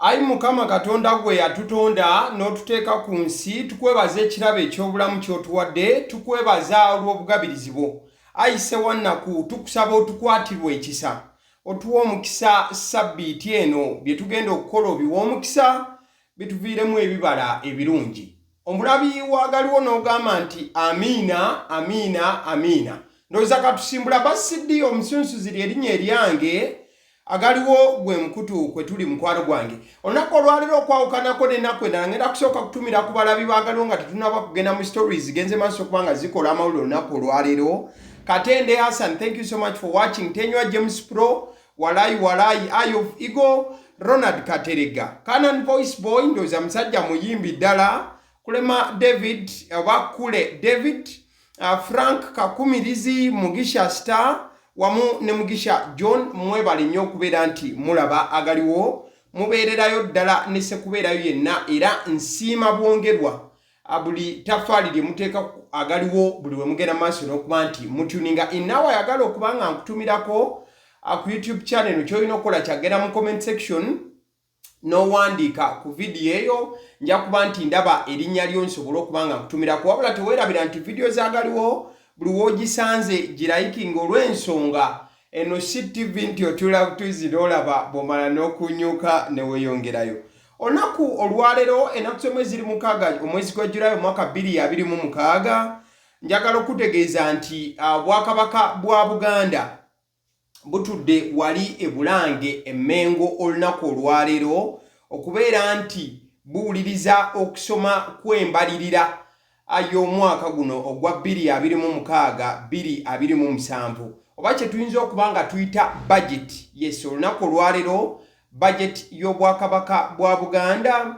Ayi Mukama Katonda gwe yatutonda n'otuteeka ku nsi, tukwebaza ekirabo eky'obulamu ky'otuwadde, tukwebaza olw'obugabirizi bwo. Ayi Ssewannaku, tukusaba otukwatirwe ekisa, otuwa omukisa sabbiiti eno bye tugenda okukola obiwa omukisa, bituviiremu ebibala ebirungi. Omulabi waagaliwo n'ogamba nti amiina, amiina, amiina. Ndowooza katusimbula basiddi omusunsuzi erinnya eryange, agaliwo gwe mukutu kwe tuli mukwano gwange. Olunaku olwaleero okwawukanako n'ennaku endala ngenda kusooka kutumira ku balabi baagaliwo nga tetunaba kugenda mu stories genze maaso kubanga zikola amawulire olunaku olwaleero. Katende Hassan, thank you so much for watching. Tenywa James Pro, Walai, Eye of Eagle, Ronald Katerega, Canon Voice Boy, ndowooza musajja muyimbi ddala, Kulema David, Wakule David, Frank Kakumirizi, Mugisha Star, wamu ne Mugisha John, mwebale nnyo okubeera nti mulaba agaliwo, mubeererayo ddala ne sekubeerayo yenna, era nsiima bwongerwa buli tafaali lye muteeka agaliwo buli we mugenda maaso n'okuba nti mutuninga. Inaawe ayagala okuba nga nkutumirako ku YouTube channel ky'olina okukola kyagenda mu comment section n'owandiika ku vidiyo eyo, nja kuba nti ndaba erinnya lyo nsobole okuba nga nkutumirako. Wabula teweerabira nti vidiyo zaagaliwo buli w'ogisanze girayikinga olw'ensonga eno si TV nti otula butuzi n'olaba bw'omala n'okunyuka ne weeyongerayo. Olunaku olwaleero ennaku z'omwezi ziri 6 omwezi gwa Julayi omwaka 2026, njagala okutegeeza nti Bwakabaka bwa Buganda butudde wali e Bulange e Mengo olunaku olwaleero okubeera nti buwuliriza okusoma kw'embalirira y'omwaka guno ogwa 2026-2027 oba kye tuyinza okuba nga tuyita budget. Yes, olunaku olwaleero budget y'Obwakabaka bwa Buganda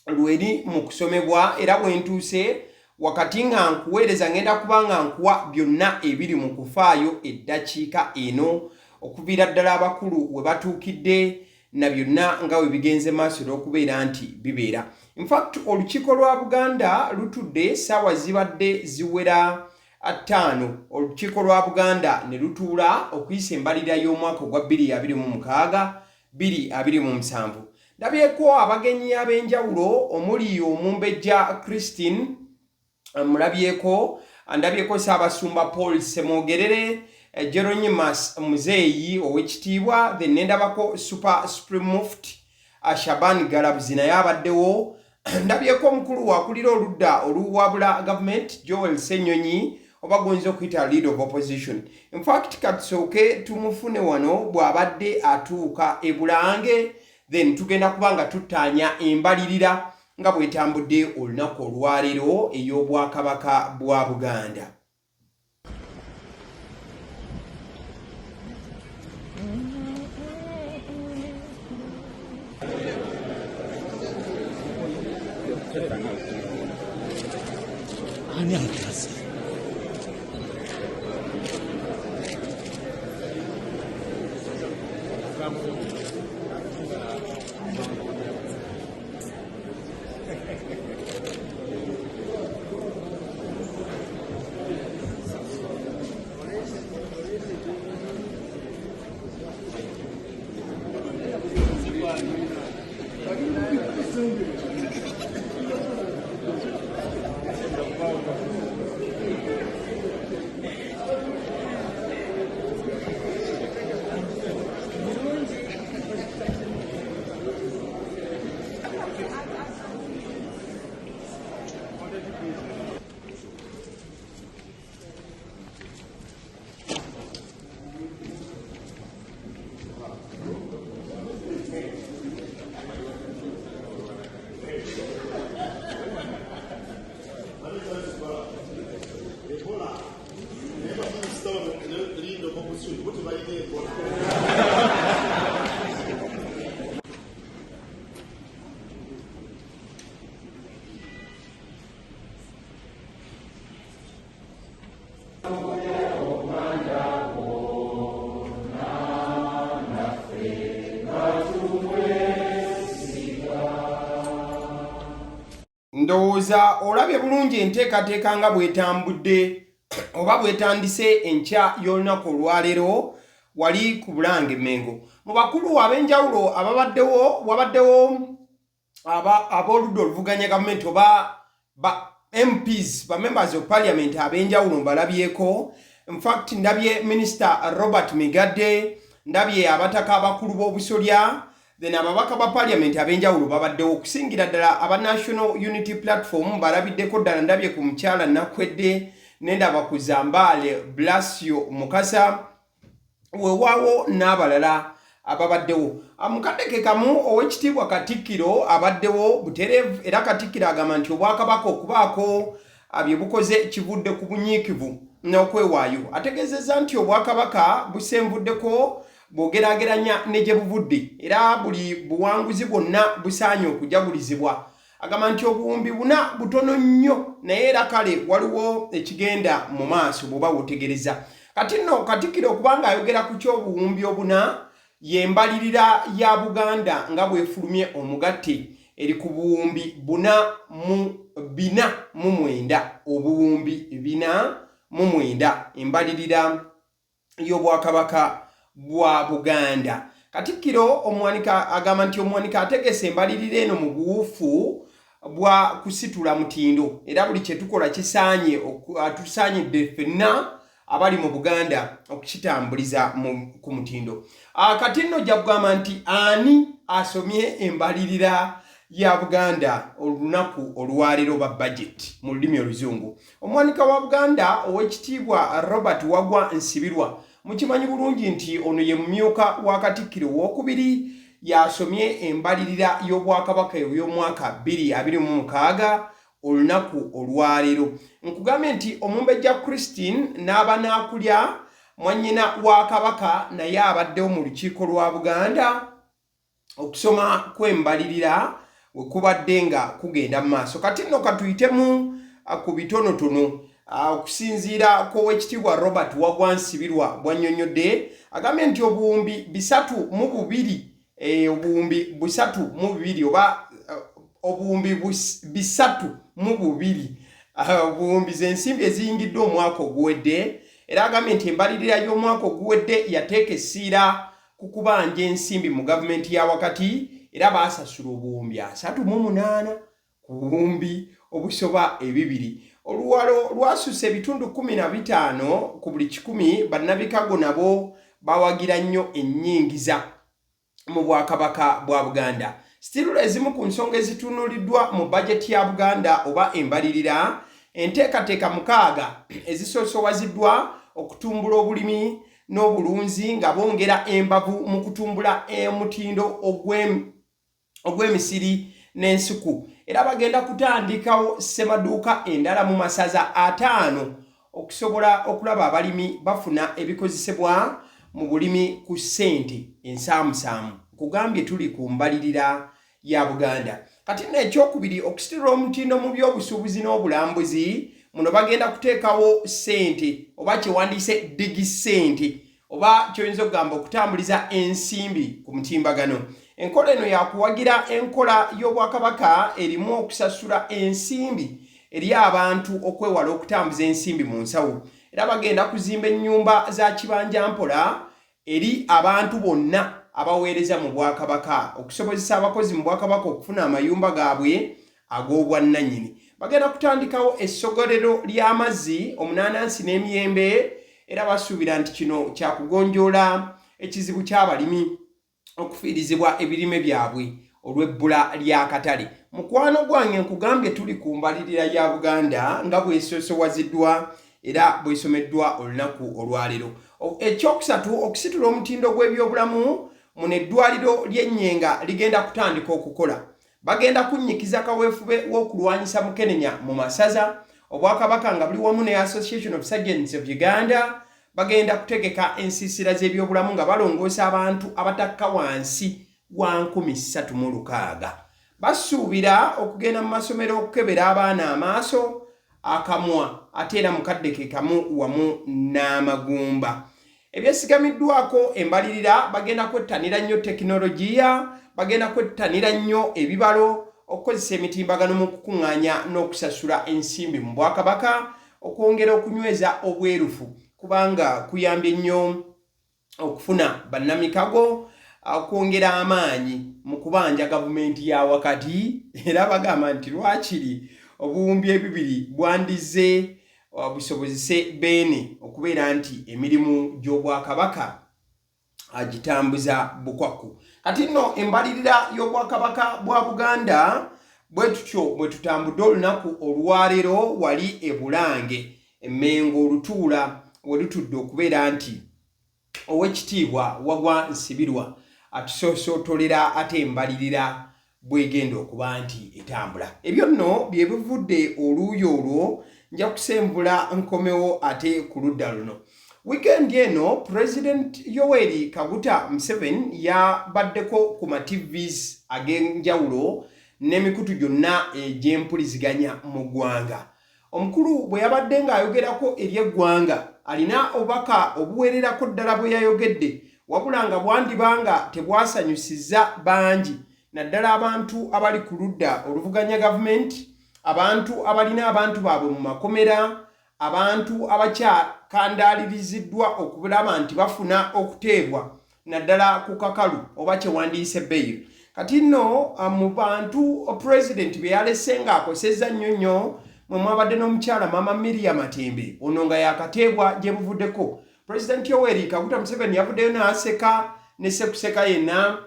lweri mu kusomebwa, era bwe ntuuse wakati nga nkuweereza ngenda kuba nga nkuwa byonna ebiri mu kufaayo eddakiika eno okuviira ddala abakulu we batuukidde na byonna nga we bigenze maaso n'okubeera nti bibeera. In fact, olukiiko lwa Buganda lutudde ssaawa zibadde ziwera 5, olukiiko lwa Buganda ne lutuula okuyisa embalirira y'omwaka ogwa 2026-2027. Ndabyeko abagenyi ab'enjawulo omuli Omumbejja Christine, ndabyeko Ssaabasumba Paul Semwogerere, Jeronimus Muzeeyi ow'ekitiibwa, then nendabako Super Supreme Mufti Shaban Galabuzi naye abaddewo. Ndabyeko omukulu wakulira oludda oluwabula government Joel Ssenyonyi oba gonza okuyita leader of opposition. In fact, katusooke tumufune wano bw'abadde atuuka e Bulange, then tugenda kuba nga tuttaanya embalirira nga bwetambudde olunaku olwaleero ey'Obwakabaka bwa Buganda. Ndowooza olabye bulungi enteekateeka nga bwetambudde oba bwetandise enkya y'olunaku olwaleero wali ku Bulange Mengo. mu bakulu ab'enjawulo wabaddewo ab'oludda oluvuganya gavumenti oba ba MPs ba members of parliament ab'enjawulo mbalabyeko. In fact ndabye Minister Robert Migadde, ndabye abataka abakulu b'obusolya, then ababaka ba parliament ab'enjawulo babaddewo okusingira ddala aba National Unity Platform balabiddeko ddala. Ndabye ku mukyala Nakwedde, nendaba ku Zambale Blasio Mukasa, weewaawo n'abalala ababaddewo. Mukadde kamu ow'ekitiibwa Katikkiro abaddewo butereevu, era Katikkiro agamba nti Obwakabaka okubaako bye bukoze kivudde ku bunyiikivu n'okwewaayo. Ategeezezza nti Obwakabaka busenvuddeko bw'ogeraageranya ne gye buvudde, era buli buwanguzi bwonna busaanye okujagulizibwa. Agamba nti obuwumbi buna butono nnyo, naye era kale waliwo ekigenda mu maaso bw'oba wotegereza. Kati nno Katikkiro okubanga ayogera ku ky'obuwumbi obuna, yembalirira ya Buganda nga bwefulumye omugatte eri ku buwumbi 409, obuwumbi 409 embalirira y'Obwakabaka bwa Buganda. Katikkiro omwanika agamba nti omwanika ategese embalirira eno mu buwufu bwa kusitula mutindo, era buli kye tukola tusaanyidde ffenna abali mu Buganda okukitambuliza ku mutindo. Kati nno ojja kugamba nti ani asomye embalirira ya Buganda olunaku olwaleero ba budget mu lulimi oluzungu? Omwanika wa Buganda ow'ekitiibwa Robert Wagwa Nsibirwa, mukimanyi bulungi nti ono ye mumyuka wa Katikkiro owookubiri, yasomye embalirira y'Obwakabaka ey'omwaka 2026 olunaku olwaleero. Nkugambye nti Omumbejja Christine n'abanaakulya mwannyina wa Kabaka naye abaddewo mu lukiiko lwa Buganda okusoma kw'embalirira we kubadde nga kugenda mu maaso. Kati nno katuyitemu ku bitonotono okusinziira kw'owekitiibwa Robert Wagwa Nsibirwa bw'annyonnyodde. Agambye nti obuwumbi 302 oba obuwumbi 302 obuwumbi z'ensimbi eziyingiddwe omwaka oguwedde, era agambye nti embalirira y'omwaka oguwedde yateeka essiira ku kubanja ensimbi mu gavumenti ya wakati, era baasasula obuwumbi 38 ku buwumbi obusoba 200. Oluwalo lwasusse ebitundu 15 ku buli 100. Bannabikago nabo bawagira nnyo ennyingiza mu Bwakabaka bwa Buganda. Still ezimu ku nsonga ezitunuuliddwa mu bajeti ya Buganda oba embalirira, enteekateeka 6 ezisoosowaziddwa okutumbula obulimi n'obulunzi nga bongera embavu mu kutumbula omutindo ogw'emisiri n'ensuku, era bagenda kutandikawo ssemaduuka endala mu masaza 5 okusobola okulaba abalimi bafuna ebikozesebwa mu bulimi ku ssente ensaamusaamu. Kugambye tuli ku mbalirira ya Buganda. Kati n'ekyokubiri okusitula omutindo mu by'obusuubuzi n'obulambuzi, muno bagenda kuteekawo ssente oba kyewandiise digisente oba kyoyinza okugamba okutambuliza ensimbi ku mutimbagano. Enkola eno yakuwagira enkola y'Obwakabaka erimu okusasula ensimbi eri abantu okwewala okutambuza ensimbi mu nsawo, era bagenda kuzimba ennyumba za kibanja mpola eri abantu bonna abaweereza mu Bwakabaka okusobozesa abakozi mu Bwakabaka okufuna amayumba gaabwe ag'obwannannyini. Bagenda kutandikawo essogolero ly'amazzi, omunanansi n'emiyembe, era basuubira nti kino kyakugonjoola ekizibu ky'abalimi okufiirizibwa ebirime byabwe olw'ebbula ly'akatale. Mukwano gwange nkugambye tuli ku mbalirira ya Buganda nga bw'esoosowaziddwa era bw'esomeddwa olunaku olwaleero. Ekyokusatu, okusitula omutindo gw'ebyobulamu muno eddwaliro ly'Ennyenga ligenda kutandika okukola. Bagenda kunnyikiza kaweefube w'okulwanyisa mukenenya mu masaza. Obwakabaka nga buli wamu ne Association of Surgeons of Uganda bagenda kutegeka ensiisira z'ebyobulamu nga balongoosa abantu abatakka wansi wa 360. Basuubira okugenda mu masomero okukebera abaana amaaso, akamwa ate era mukadde ke kamu wamu n'amagumba. Ebyesigamiddwako embalirira bagenda kwettanira nnyo tekinologiya, bagenda kwettanira nnyo ebibalo, okukozesa emitimbagano mu kukuŋŋaanya n'okusasula ensimbi mu Bwakabaka, okwongera okunyweza obwerufu kubanga kuyambye nnyo okufuna bannamikago kwongera amaanyi mu kubanja gavumenti ya wakati era bagamba nti lwakiri obuwumbi ebibiri bwandize busobozese beene okubeera nti emirimu gy'obwakabaka agitambuza bukwaku. Kati nno embalirira y'obwakabaka bwa Buganda bwe tutyo bwe tutambudde olunaku olwaleero wali e Bulange Emmengo Olutuula we lutudde okubeera nti Oweekitiibwa Waggwa Nsibirwa atusosootolera ate embalirira bwegenda okuba nti etambula. Ebyo nno bye bivudde oluuyi olwo, nja kusembula nkomewo ate ku ludda luno. Weekend eno President Yoweri Kaguta Museveni yabaddeko ku ma TVs ag'enjawulo n'emikutu gyonna egy'empuliziganya mu ggwanga. Omukulu bwe yabadde ng'ayogerako eri eggwanga alina obubaka obuwererako ddala bwe yayogedde, wabula nga bwandibanga tebwasanyusizza bangi, naddala abantu abali ku ludda oluvuganya gavumenti, abantu abalina abantu baabwe mu makomera, abantu abakyakandaaliriziddwa okulaba nti bafuna okuteebwa naddala ku kakalu oba kyewandiise bail. Kati nno mu bantu President be yalese ng'akosezza nnyo mwe mwabadde n'omukyala Mama Miriam Matembe, ono nga yakateebwa gye buvuddeko. President Yoweri Kaguta Museveni yavuddeyo n'aseka ne sekuseka yenna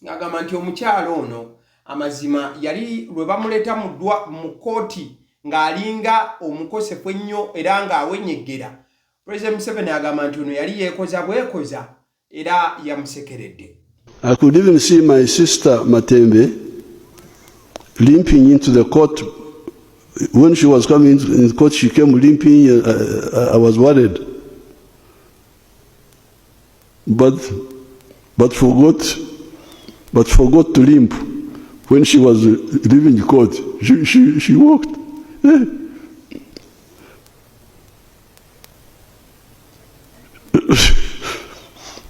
ng'agamba nti omukyala ono amazima yali lwe bamuleeta mu kkooti ng'alinga omukosefu ennyo era ng'awenyeggera. President Museveni agamba nti ono yali yeekoza bwekoza era yamusekeredde. I could even see my sister Matembe limping into the court. When she was coming into the court, she came limping. I was worried, but forgot to limp. When she was leaving the court, she walked.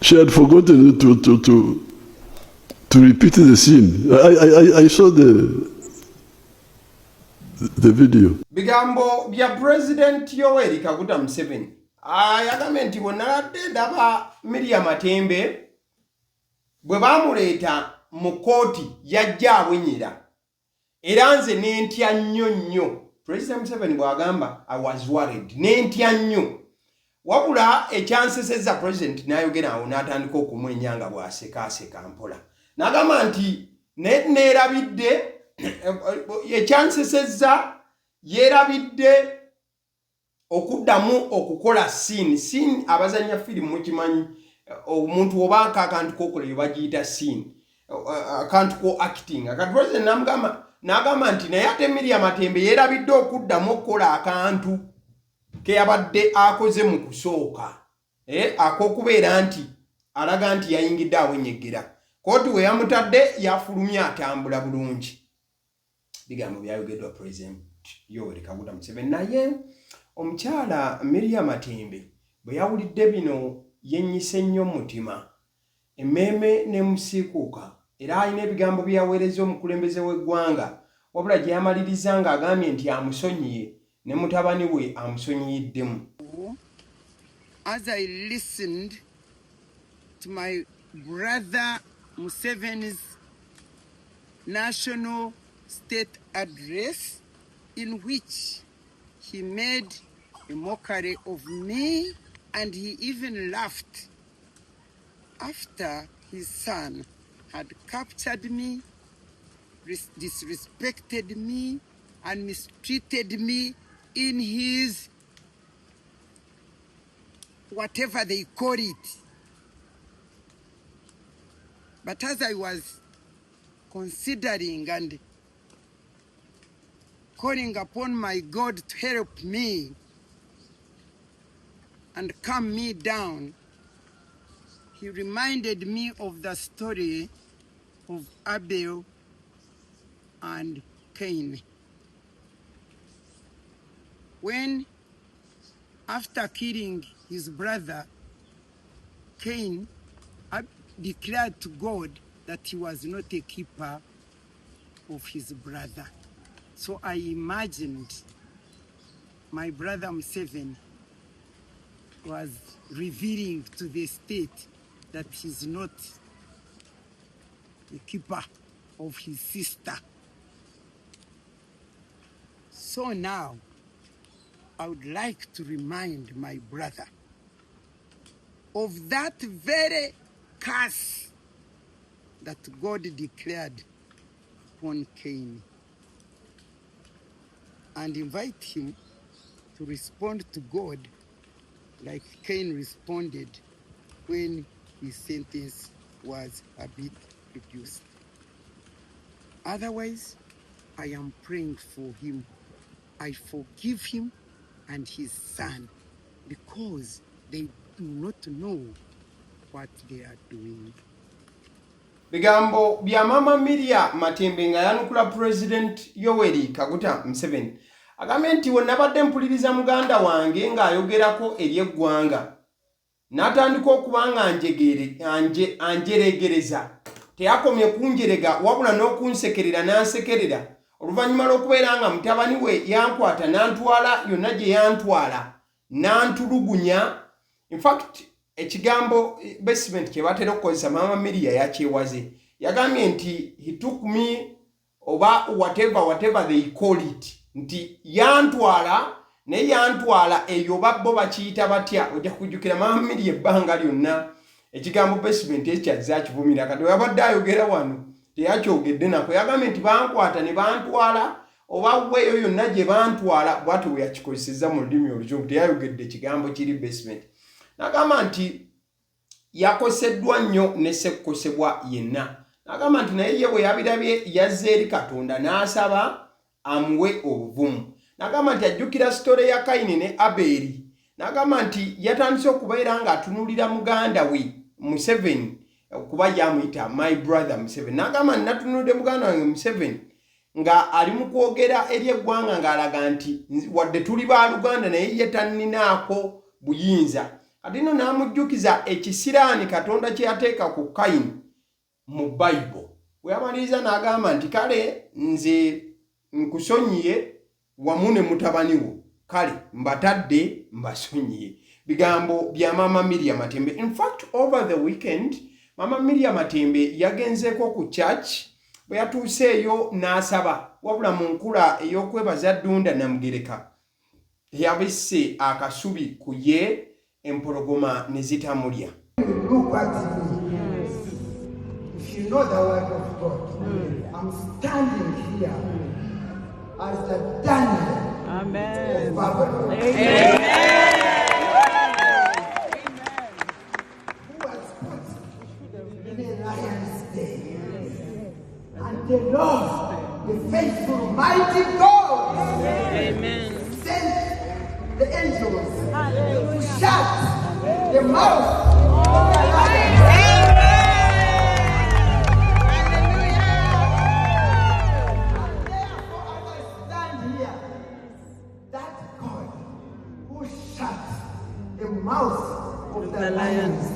She had forgotten to repeat the scene. I saw the video. Bigambo bya President Yoweri Kaguta Museveni ayagambye nti bwe naladde ndaba Miriam Matembe bwe baamuleeta mu kkooti yajja abwenyera era nze n'entya nnyo. President Museveni bw'agamba I was worried, n'entya nnyo, wabula ekyansesezza President n'ayogera awo n'atandika okumwenya nga bw'asekaaseka mpola n'agamba nti neerabidde ekyansesezza yeerabidde okuddamu okukola scene abazanya firimu mukimanyi omuntu oba akantu kokoleyo bagiyita scene akantu ko acting. Kati President n'agamba nti naye ate Miriam Matembe yeerabidde okuddamu okukola akantu ke yabadde akoze mu kusooka ak'okubeera nti alaga nti yayingidde awenyeggera. Kooti we yamutadde yafulumya atambula bulungi. Bigambo byayogeddwa President Yoweri Kaguta Museveni. Naye omukyala Miriam Matembe bwe yawulidde bino yennyise nnyo mutima, emmeeme n'emusiikuuka era alina ebigambo bye yaweereza omukulembeze w'eggwanga, wabula gye yamaliriza ng'agambye nti amusonyiye ne mutabani we amusonyiyiddemu. As I listened to my brother Museveni's national state address, in which he made a mockery of me and he even laughed after his son had captured me, disrespected me, and mistreated me in his whatever they call it. But as I was considering and calling upon my God to help me and calm me down, he reminded me of the story of Abel and Cain. When, after killing his brother, Cain declared to God that he was not a keeper of his brother. So I imagined my brother Museveni was revealing to the state that he's not the keeper of his sister. So now, I would like to remind my brother of that very curse that God declared upon Cain, and invite him to respond to God like Cain responded when his sentence was a bit reduced. Otherwise, I am praying for him. I forgive him and his son because they do not know what they are doing. Bigambo bya Mama Miria Matembe nga yanukula President Yoweri Kaguta Museveni. Agambye nti we nabadde mpuliriza muganda wange ng'ayogerako eri eggwanga. N'atandika okuba nga anjeregereza. Teyakomye kunjerega wabula n'okunsekerera n'ansekerera. Oluvannyuma lw'okubeera nga mutabani we yankwata n'antwala yonna gye yantwala n'antulugunya. In fact, ekigambo basement kye batera okukozesa Mama Miria yakyewaze. Yagambye nti he took me oba whatever they call it. Nti yantwala ne yantwala eyo babbo bakiyita batya. Ojja kujjukira Mama Miria ebbanga lyonna ekigambo basement ekyazza kivumira kati yabadde ayogera wano teyakyogedde nako. Yagambye nti bankwata ne bantwala oba weeyo yonna gye bantwala bw'atyo bwe yakikozesezza mu lulimi oluzungu. Teyayogedde ekigambo kiri basement. N'agamba nti yakoseddwa nnyo ne ssekukosebwa yenna. N'agamba nti naye ye bwe yabirabye yazze eri Katonda n'asaba amuwe obuvumu. N'agamba nti ajjukira sitole ya Kayini ne Aberi. N'agamba nti yatandise okubeera ng'atunuulira muganda we Museveni kuba yamuyita my brother Museveni. N'agamba nti natunuulidde muganda wange Museveni nga ali mu kwogera eri eggwanga ng'alaga nti wadde tuli ba Luganda naye ye tanninaako buyinza. Kati nno n'amujjukiza ekisiraani Katonda kye yateeka ku Kayini mu Bayibuli. Bwe yamaliriza n'agamba nti kale nze nkusonyiye wamu ne mutabani wo. Kale mbatadde mbasonyiye. Bigambo bya Mama Miria Matembe. In fact, over the weekend, Mama Miria Matembe yagenzeeko ku church bwe yatuuseeyo n'asaba wabula mu nkula ey'okwebaza Ddunda Namugereka. Yabisse akasubi ku ye empologoma ne zitamulya. Look at me. If you know the word of God, I'm standing here as the Daniel of Babylon. Who was put in a lion's den. And the Lord, the faithful, mighty God, sent the angels to shut the mouth of the lion. Mouth of the lions.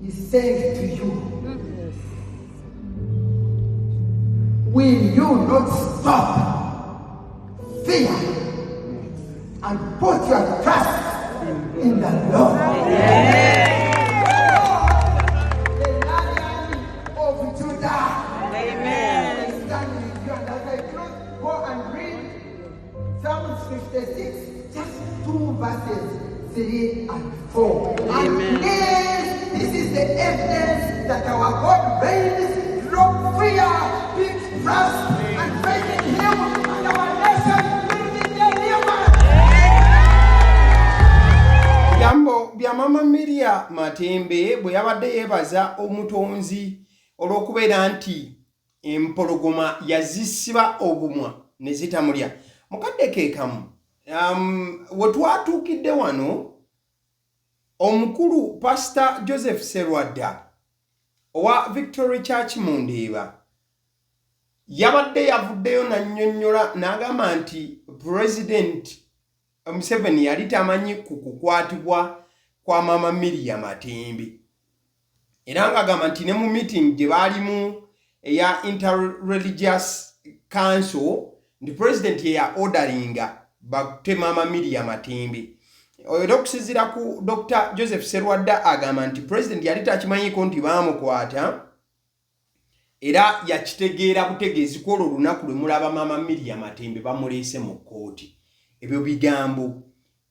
He says to you, will you not stop fear and put your trust in the Lord? The Lion of Judah. Amen. I stand with you, and as I close, go and read Psalm 56, just 2 verses. 3 and 4. And this is the evidence that our God reigns, drop fear, big trust, and faith in Him, and our nation will be delivered. Bigambo bya Mama Miria Matembe bwe yabadde yeebaza omutonzi olw'okubeera nti empologoma yazisiba obumwa ne zitamulya. Mukadde ke kamu. We twatuukidde wano omukulu Pastor Joseph Serwadda owa Victory Church mu Ndeeba yabadde yavuddeyo n'annyonnyola n'agamba nti President Museveni yali tamanyi ku kukwatibwa kwa Mama Miria Matembe. Era ng'agamba nti ne mu meeting gye baalimu eya Interreligious Council ndi President ye ya orderinga bakute Mama Miria Matembe. Era okusinziira ku Dr. Joseph Serwadda agamba nti President yali takimanyiko nti baamukwata era yakitegeera butegeezi ku olwo olunaku lwe mulaba maama Miriam Matembe bamuleese mu kkooti. Ebyo bigambo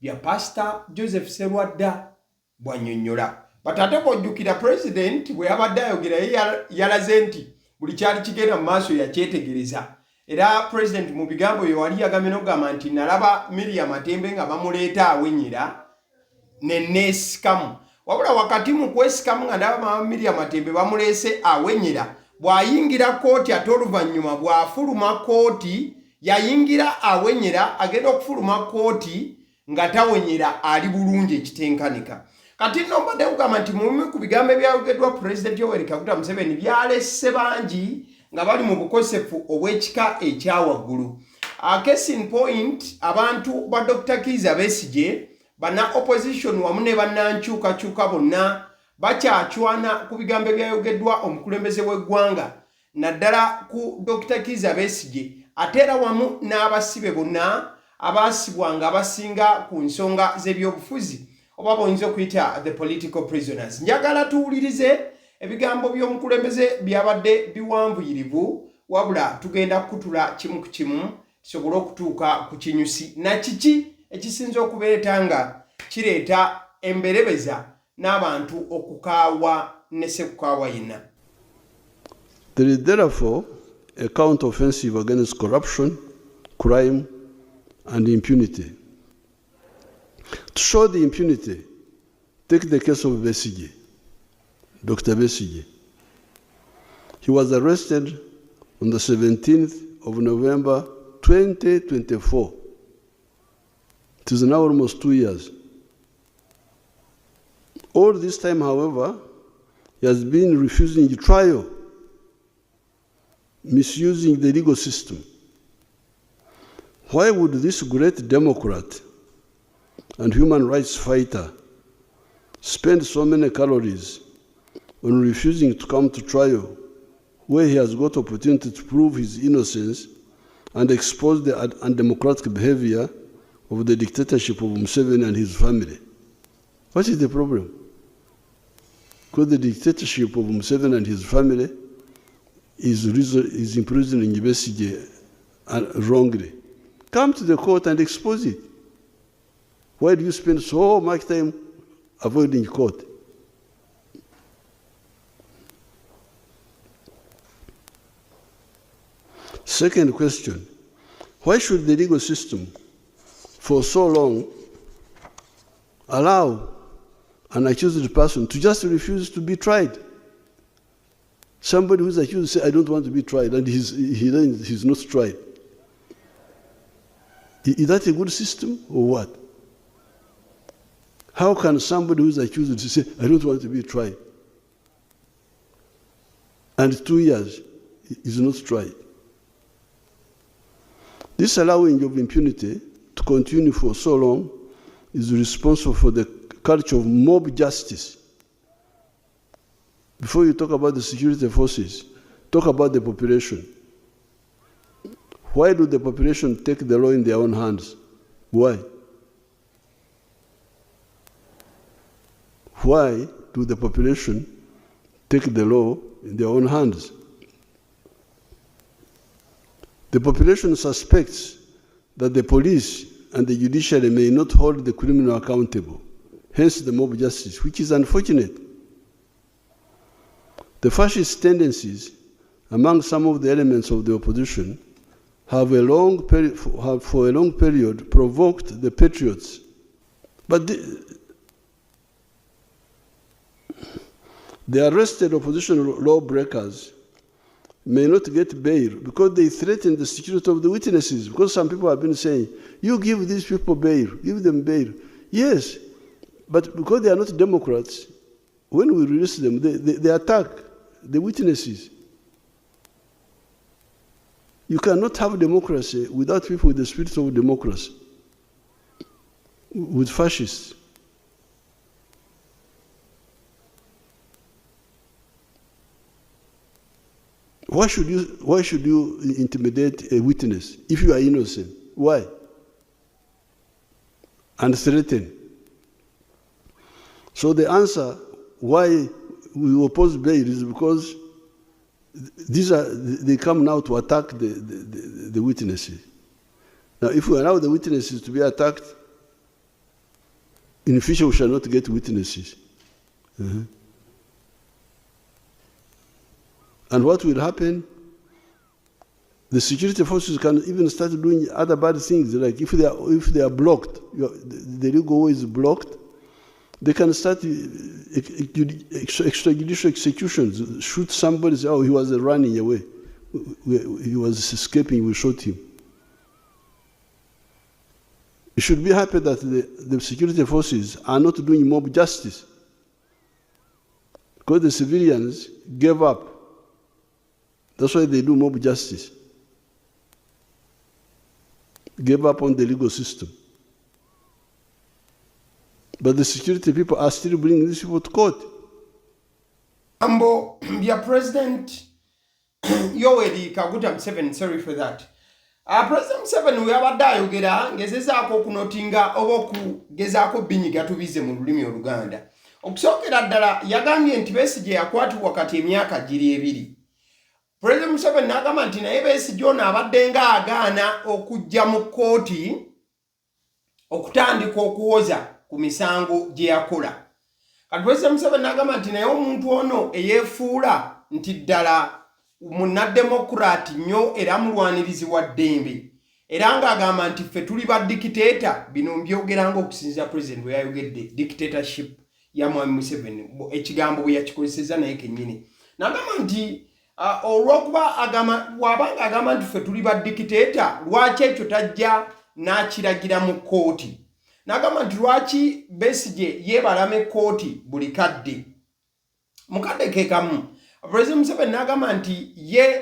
bya Pastor Joseph Sserwadda bw'annyonnyola. Batate bw'ojjukira President bwe yabadde ayogera yalaze nti buli kyali kigenda mu maaso yakyetegereza. Era President mu bigambo bye wali yagambye n'okugamba nti nalaba Miriam Matembe nga bamuleeta awenyera ne neesikamu. Wabula wakati mu kwesikamu nga ndaba maama Miriam Matembe bamuleese awenyera, bw'ayingira kkooti ate oluvannyuma bw'afuluma kkooti yayingira awenyera agenda okufuluma kkooti nga tawenyera ali bulungi ekitenkanika. Kati nno mbadde kugamba nti mu ku bigambo ebyayogeddwa President Yoweri Kaguta Museveni byalese bangi nga bali mu bukosefu obw'ekika ekyawaggulu. Case in point, abantu ba Dr. Kizza Besigye bana opposition wamu ne bannankyukakyuka bonna bakyachwana ku bigambo ebyayogeddwa omukulembeze w'eggwanga naddala ku Dr. Kizza Besigye ate era wamu n'abasibe bonna abaasibwanga abasinga ku nsonga z'ebyobufuzi oba boyinza okuyita the political prisoners. Njagala tuwulirize ebigambo by'omukulembeze byabadde biwanvuyirivu, wabula tugenda kutula kimu ku kimu tusobole okutuuka ku kinyusi na kiki ekisinza okubeeta nga kireeta emberebeza n'abantu okukaawa ne sekukaawa yenna. There is therefore a counter-offensive against corruption, crime, and impunity. To show the impunity, take the case of Besigye, Dr. Besigye. He was arrested on the 17th of November 2024. It is now almost 2 years. All this time, however, he has been refusing trial, misusing the legal system. Why would this great Democrat and human rights fighter spend so many calories on refusing to come to trial, where he has got opportunity to prove his innocence and expose the undemocratic behavior of the dictatorship of Museveni and his family? What is the problem? Because the dictatorship of Museveni and his family is imprisoning Besigye wrongly. Come to the court and expose it. Why do you spend so much time avoiding court? Second question, why should the legal system for so long allow an accused person to just refuse to be tried? Somebody who's accused says, I don't want to be tried, and he's not tried. Is that a good system or what? How can somebody who's accused say, I don't want to be tried, and 2 years is not tried? This allowing of impunity to continue for so long is responsible for the culture of mob justice. Before you talk about the security forces, talk about the population. Why do the population take the law in their own hands? Why? Why do the population take the law in their own hands? The population suspects that the police and the judiciary may not hold the criminal accountable, hence the mob justice, which is unfortunate. The fascist tendencies among some of the elements of the opposition have for a long period provoked the patriots. But the arrested opposition lawbreakers may not get bail because they threaten the security of the witnesses. Because some people have been saying, you give these people bail, give them bail. Yes, but because they are not Democrats, when we release them, they attack the witnesses. You cannot have democracy without people with the spirit of democracy, with fascists. Why should you intimidate a witness if you are innocent? Why? And threaten. So the answer why we oppose bail is because they come now to attack the witnesses. Now, if we allow the witnesses to be attacked, in the future we shall not get witnesses. And what will happen? The security forces can even start doing other bad things, like if they are blocked, the legal way is blocked, they can start extrajudicial executions, shoot somebody, say, oh, he was running away, he was escaping, we shot him. You should be happy that the security forces are not doing mob justice, because the civilians gave up. That's why they do mob justice. Gave up on the legal system. But the security people are still bringing these people to court. Ambo, your President Yoweri Kaguta Museveni, sorry for that. President Museveni we have ayogera ngezezaako okunotinga oba okugezaako binyiga tubize mu lulimi Oluganda. Okusookera ddala yagambye nti Besigye yakwatibwa kati emyaka giri ebiri. President Museveni n'agamba nti naye Besigye ono abadde nga agaana okujja mu kkooti okutandika okuwoza ku misango gye yakola. Kati President Museveni n'agamba nti naye omuntu ono eyeefuula nti ddala munnademokuraati nnyo era mulwanirizi wa ddembe, era ng'agamba nti ffe tuli ba dikiteeta, bino mbyogeranga okusinziira President bwe yayogedde dictatorship ya Mwami Museveni, ekigambo bwe yakikozeseza naye kennyini. N'agamba nti olw'okuba wabanga agamba nti ffe tuli ba dikiteeta, lwaki ekyo tajja n'akiragira mu kkooti? N'agamba nti lwaki Besigye yeebalama ekkooti buli kadde? Mukadde ke kamu President Museveni n'agamba nti ye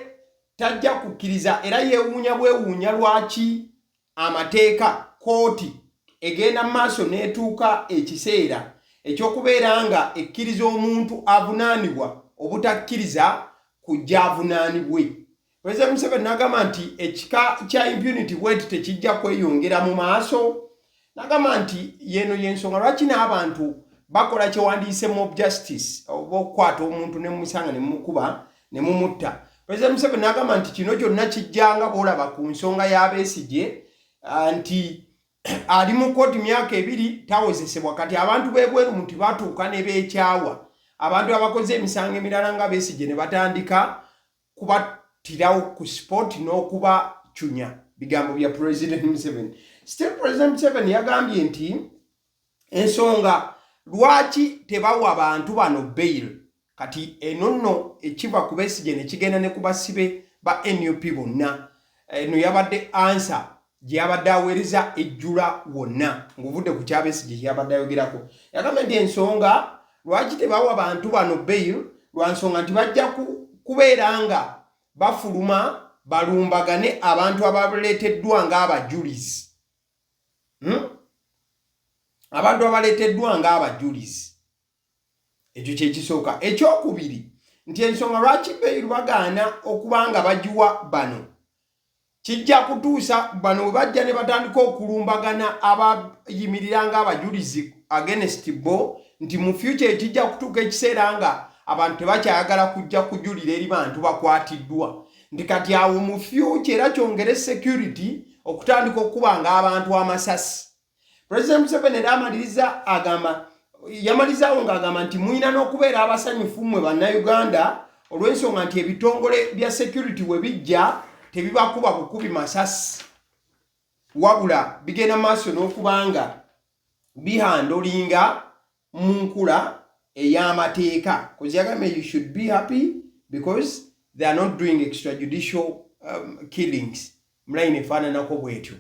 tajja kukkiriza era yeewuunya bwewuunya lwaki amateeka kkooti egenda mu maaso n'etuuka ekiseera ekyokubeera nga ekkiriza omuntu avunaanibwa obutakkiriza kujja avunaanibwe. President Museveni n'agamba nti ekika kya impunity bweti tekijja kweyongera mu maaso. N'agamba nti yeno yensonga lwaki n'abantu bakola kyewandiise mob justice oba okukwata omuntu ne mumusanga ne mumukuba ne mumutta. President Museveni n'agamba nti kino kyonna kijjanga bw'olaba ku nsonga ya Besigye nti ali mu kkooti myaka ebiri tawozesebwa. Kati abantu b'ebweru muti batuuka ne beekyawa abantu abakoze emisango emirala nga Besigye ne batandika kubatirawo ku sport n'okubacunya. Bigambo bya President Museveni. Still President Museveni yagambye nti ensonga lwaki tebawa abantu bano bail, kati enono ekiva ku Besigye ne kigenda ne ku basibe ba NUP bonna. Eno yabadde answer gye yabadde aweereza ejjula wonna ng'ovudde ku kya Besigye kye yabadde ayogerako. Yagamba nti ensonga lwaki tebawa abantu bano bail lwa nsonga nti bajja kubeera nga bafuluma balumbagane abantu abaleeteddwa ng'abajulizi. Abantu abaleeteddwa ng'abajulizi. Ekyo kye kisooka. Ekyokubiri nti ensonga lwaki bail bagaana okuba nga bagiwa bano kijja kutuusa bano we bajja ne batandika okulumbagana abayimirira ng'abajulizi against bo, nti mu future ekijja kutuuka ekiseera nga abantu tebakyayagala kujja kujulira eri bantu bakwatiddwa, nti kati awo mu future era kyongere security okutandika okuba ng'abantu amasasi. President Museveni era amaliriza agamba, yamalizaawo ng'agamba nti muyina n'okubeera abasanyufu mmwe bannayuganda olw'ensonga nti ebitongole bya security we bijja tebibakuba bukubi masasi, wabula bigenda maaso n'okubanga bihandolinga mu nkula ey'amateeka. Because yagamba you should be happy because they are not doing extrajudicial killings. Mulaine efaananako bwetyo.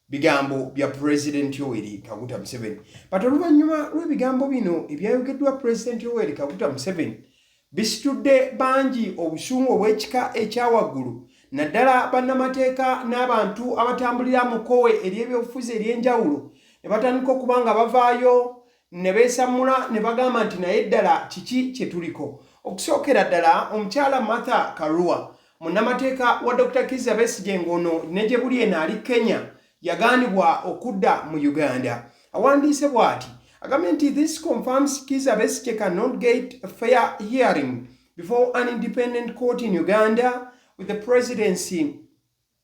Bigambo bya President Yoweri Kaguta Museveni. But oluvannyuma lw'ebigambo bino ebyayogeddwa President Yoweri Kaguta Museveni bisitudde bangi obusungu obw'ekika ekyawaggulu, naddala bannamateeka n'abantu abatambulira mu kkowe ery'ebyobufuzi ery'enjawulo ne batandika okuba nga bavaayo ne beesamula ne bagamba nti naye ddala kiki kye tuliko. Okusookera ddala omukyala Martha Karua munnamateeka wa Dr. Kizza Besigye ng'ono ne gye buli eno ali Kenya yagaanibwa okudda mu Uganda. Awandiise bw'ati agambye nti this confirms Kizza Besigye cannot get a fair hearing before an independent court in Uganda with the presidency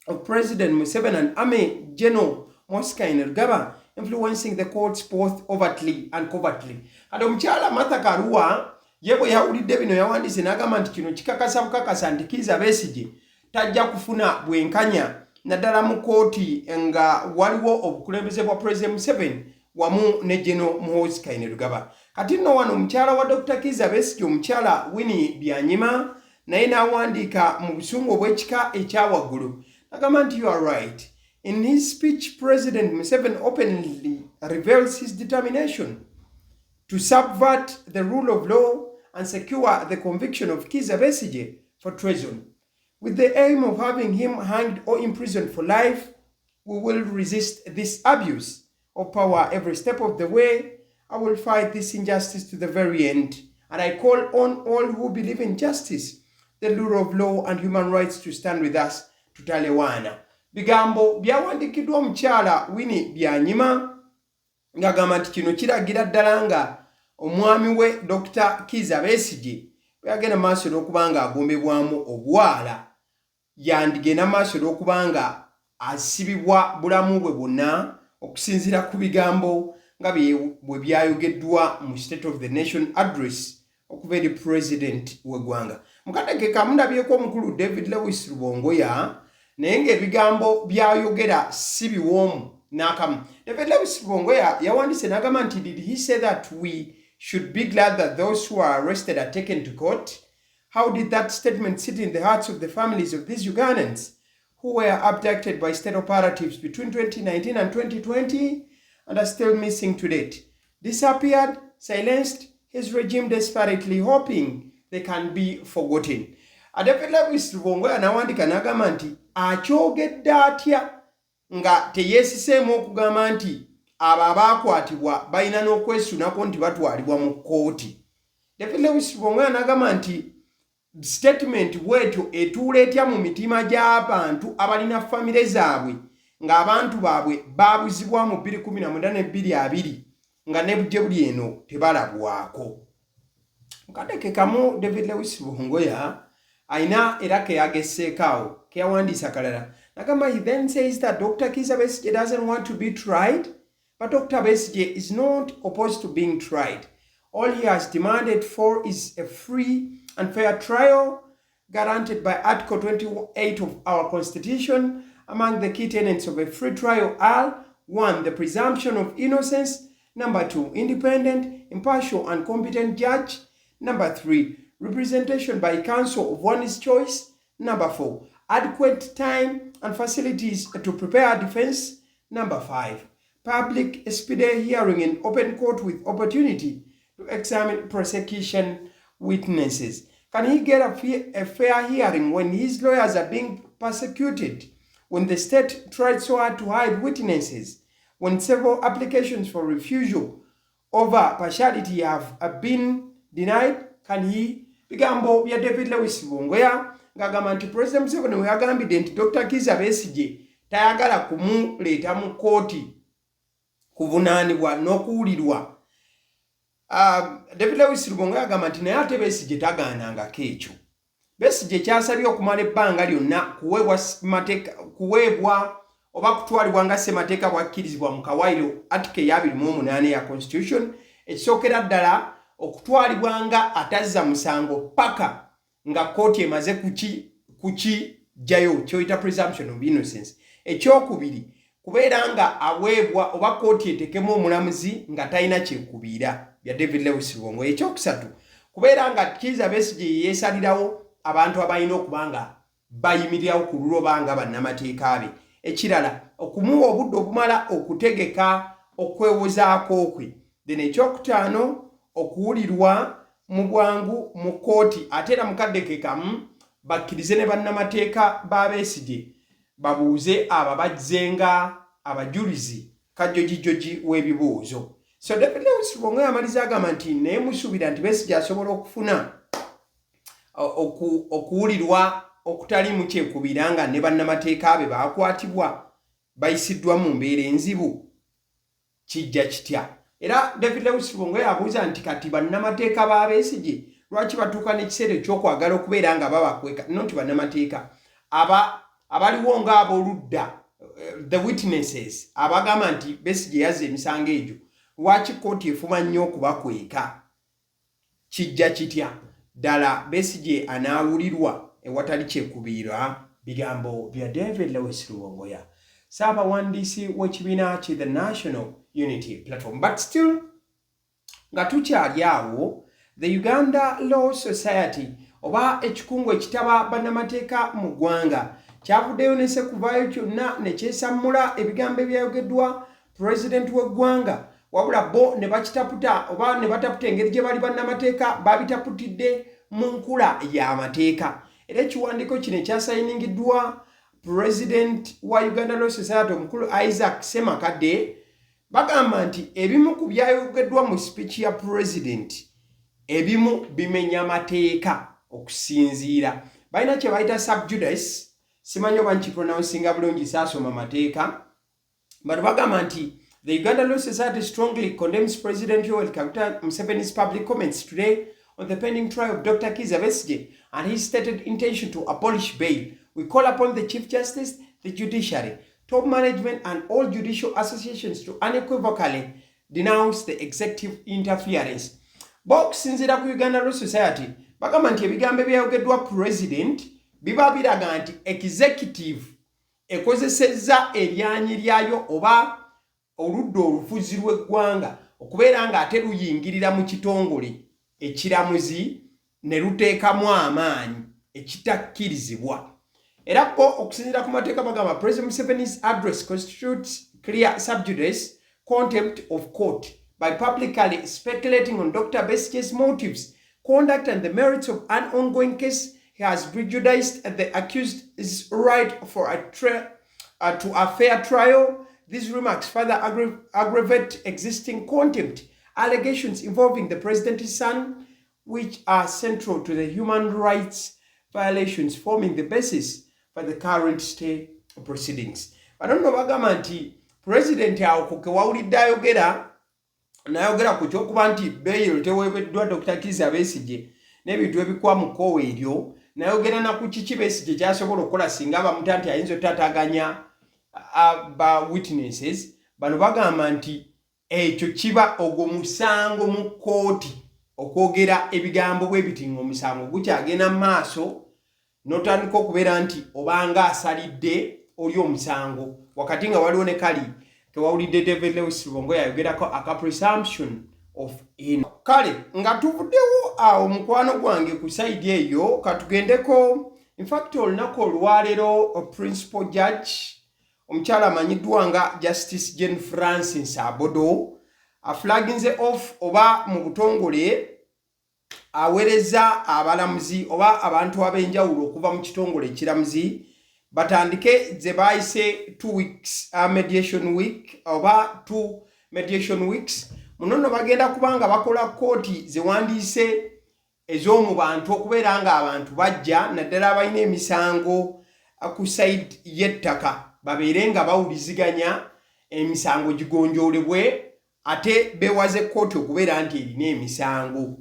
of President Museveni and Army General Moses Kainerugaba influencing the courts both overtly and covertly. Kati omukyala Martha Karua ye bwe yawulidde bino yawandiise n'agamba nti kino kikakasa bukakasa nti Kizza Besigye tajja kufuna bwenkanya naddala mu kooti nga waliwo obukulembeze bwa President Museveni wamu ne General Moses Kainerugaba. Kati nno wano omukyala wa Dr. Kizza Besigye omukyala Winnie Byanyima naye n'awandiika mu busungu obw'ekika ekyawaggulu n'agamba nti you are right. In his speech, President Museveni openly reveals his determination to subvert the rule of law and secure the conviction of Kizza Besigye for treason. With the aim of having him hanged or imprisoned for life, we will resist this abuse of power every step of the way. I will fight this injustice to the very end. And I call on all who believe in justice, the rule of law and human rights to stand with us to Talewana. Bigambo byawandikiddwa omukyala Winnie Byanyima ng'agamba nti kino kiragira ddala nga omwami we Dr. Kizza Besigye bwe yagenda maaso n'okuba nga agombebwamu obwala yandigenda maaso n'okuba nga asibibwa bulamu bwe bwonna okusinziira ku bigambo nga bwe byayogeddwa mu State of the Nation Address okuva eri President w'eggwanga. Mukadde kamu ndabyeko omukulu David Lewis Rubongoya naye ng'ebigambo byayogera si biwoomu n'akamu. David Lewis Rubongoya yawandiise n'agamba nti did he say that we should be glad that those who are arrested are taken to court? How did that statement sit in the hearts of the families of these Ugandans who were abducted by state operatives between 2019 and 2020 and are still missing to date? Disappeared, silenced, his regime desperately hoping they can be forgotten. David Lewis Rubongoya n'awandika n'agamba nti akyogedde atya nga teyeesiseemu okugamba nti abo abaakwatibwa balina n'okwesunako nti batwalibwa mu kkooti. David Lewis Rubongoya n'agamba nti statement bwetyo etuula etya mu mitima gy'abantu abalina famire zaabwe ng'abantu baabwe baabuzibwa mu 2018 nga ne bujje buli eno tebalabwako. Mukadde kamu David Lewis Rubongoya aina era ke yagesseekaawo ke yawandiisa kalala n'agamba he then says that Dr. Kizza Besigye doesn't want to be tried, but Dr. Besigye is not opposed to being tried. All he has demanded for is a free and fair trial guaranteed by Article 28 of our Constitution. Among the key tenets of a free trial are 1. The presumption of innocence. 2. Independent, impartial and competent judge. 3. Representation by counsel of one's choice. 4. Adequate time and facilities to prepare defense. 5. Public speedy hearing in open court with opportunity to examine prosecution witnesses. Can he get a fair hearing when his lawyers are being persecuted? When the state tried so hard to hide witnesses? When several applications for refusal over partiality have been denied? Can he? Bigambo bya David Lewis Rubongoya ng'agamba nti President Museveni we yagambidde nti Dr. Kizza Besigye tayagala kumuleeta mu kkooti kuvunaanibwa n'okuwulirwa. David Lewis Rubongoya agamba nti naye ate Besigye tagaanangako ekyo. Besigye kyasabye okumala ebbanga lyonna kuweebwa oba kutwalibwa nga ssemateeka bwakkirizibwa mu kawaayiro Article ya 28 ya Constitution, ekisookera ddala okutwalibwa nga atazza musango paka nga kkooti emaze kukijjayo kyoyita presumption of innocence. Ekyokubiri kubeera nga aweebwa oba kkooti etekemu omulamuzi nga talina kyekubiira bya David Lewis Rubongoya. Ekyokusatu kubeera nga Kizza Besigye yeesalirawo abantu abalina okuba nga bayimirirawo ku luloba nga bannamateeka be. Ekirala okumuwa obudde obumala okutegeka okwewozaako kwe. Then ekyokutaano okuwulirwa mu bwangu mu kkooti ate era mukadde ke kamu bakkirize ne bannamateeka ba Besigye babuuze ababajjenga abajulizi kajjogijogi w'ebibuuzo. So David Lewis Rubongoya amaliza agamba nti naye musuubira nti Besigye asobola okufuna okuwulirwa okutalimu kyekubiira nga ne bannamateeka be baakwatibwa bayisiddwa mu mbeera enzibu. Kijja kitya? Era David Lewis Rubongoya abuuza nti kati bannamateeka ba Besigye lwaki batuuka n'ekiseera ekyokwagala okubeera nga babakweka noti bannamateeka abaliwo ng'abooludda the witnesses abagamba nti Besigye yazza emisango egyo lwaki kkooti efuma nnyo okubakweka kijja kitya ddala Besigye anaawulirwa ewatali kyekubiira bigambo bya David Lewis Luwongoya Ssaabawandiisi w'ekibiina ki the National Unity Platform. But still nga tukyali awo the Uganda Law Society oba ekikungu ekitaba bannamateeka mu ggwanga kyavuddeyo ne sekuvaayo kyonna ne kyesammula ebigambo ebyayogeddwa President w'eggwanga wabula bo ne bakitaputa oba ne bataputa engeri gye bali bannamateeka babitaputidde mu nkula y'amateeka. Era ekiwandiiko kino ekyasayiningiddwa President wa Uganda Law Society omukulu Isaac Ssemakadde bagamba nti ebimu ku byayogeddwa mu speech ya President ebimu bimenya amateeka okusinziira balina kye bayita subjudice simanyi oba nkipronouncing bulungi saasoma amateeka but bagamba nti the Uganda Law Society strongly condemns President Yoweri Kaguta Museveni's public comments today on the pending trial of Dr. Kizza Besigye and his stated intention to abolish bail. We call upon the Chief Justice, the judiciary, top management and all judicial associations to unequivocally denounce the executive interference. Okusinziira ku Uganda Law Society bagamba nti ebigambo ebyayogeddwa President biba biraga nti executive ekozesezza eryanyi lyayo oba oludda olufuzi lw'eggwanga okubeera nga ate luyingirira mu kitongole ekiramuzi ne luteekamu amaanyi ekitakkirizibwa. Era bo okusinziira ku mateeka bagamba President Museveni's address constitutes clear subjudice contempt of court by publicly speculating on Dr. Besigye's motives, conduct and the merits of an ongoing case. He has prejudiced the accused's right for to a fair trial. These remarks further aggravate existing contempt allegations involving the president's son, which are central to the human rights violations forming the basis for the current stay proceedings. Banono bagamba nti president awo ku kewawulidde nayogera ku kyokuba nti bail teweebeddwa Dr. Kizza Besigye n'ebintu ebikwa mu kkowe eryo nayogera na ku kiki Besigye kyasobola okukola singa bamuta nti ayinza otataganya ba witnesses. Bano bagamba nti ekyo kiba ogwo musango mu kkooti okwogera ebigambo bwe biti ng'omusango gukyagenda mu maaso n'otandika okubeera nti obanga asalidde oli omusango wakati nga waliwo ne kali tewawulidde David Lewis Luwongoya yayogerako aka presumption of in. Kale nga tuvuddewo awo mukwano gwange ku side eyo katugendeko in fact olunaku olwaleero principal judge omukyala amanyiddwa nga Justice Jane Francis Abodo aflaginze off oba mu butongole awereza abalamuzi oba abantu ab'enjawulo okuva mu kitongole ekiramuzi batandike ze bayise 2 weeks mediation week oba 2 mediation weeks. Munono bagenda kubanga bakola kooti zewandiise ez'omu bantu okubeera nga abantu bajja naddala abalina emisango ku side y'ettaka babeere nga bawuliziganya emisango gigonjoolebwe ate bewaze kooti okubeera nti erina emisango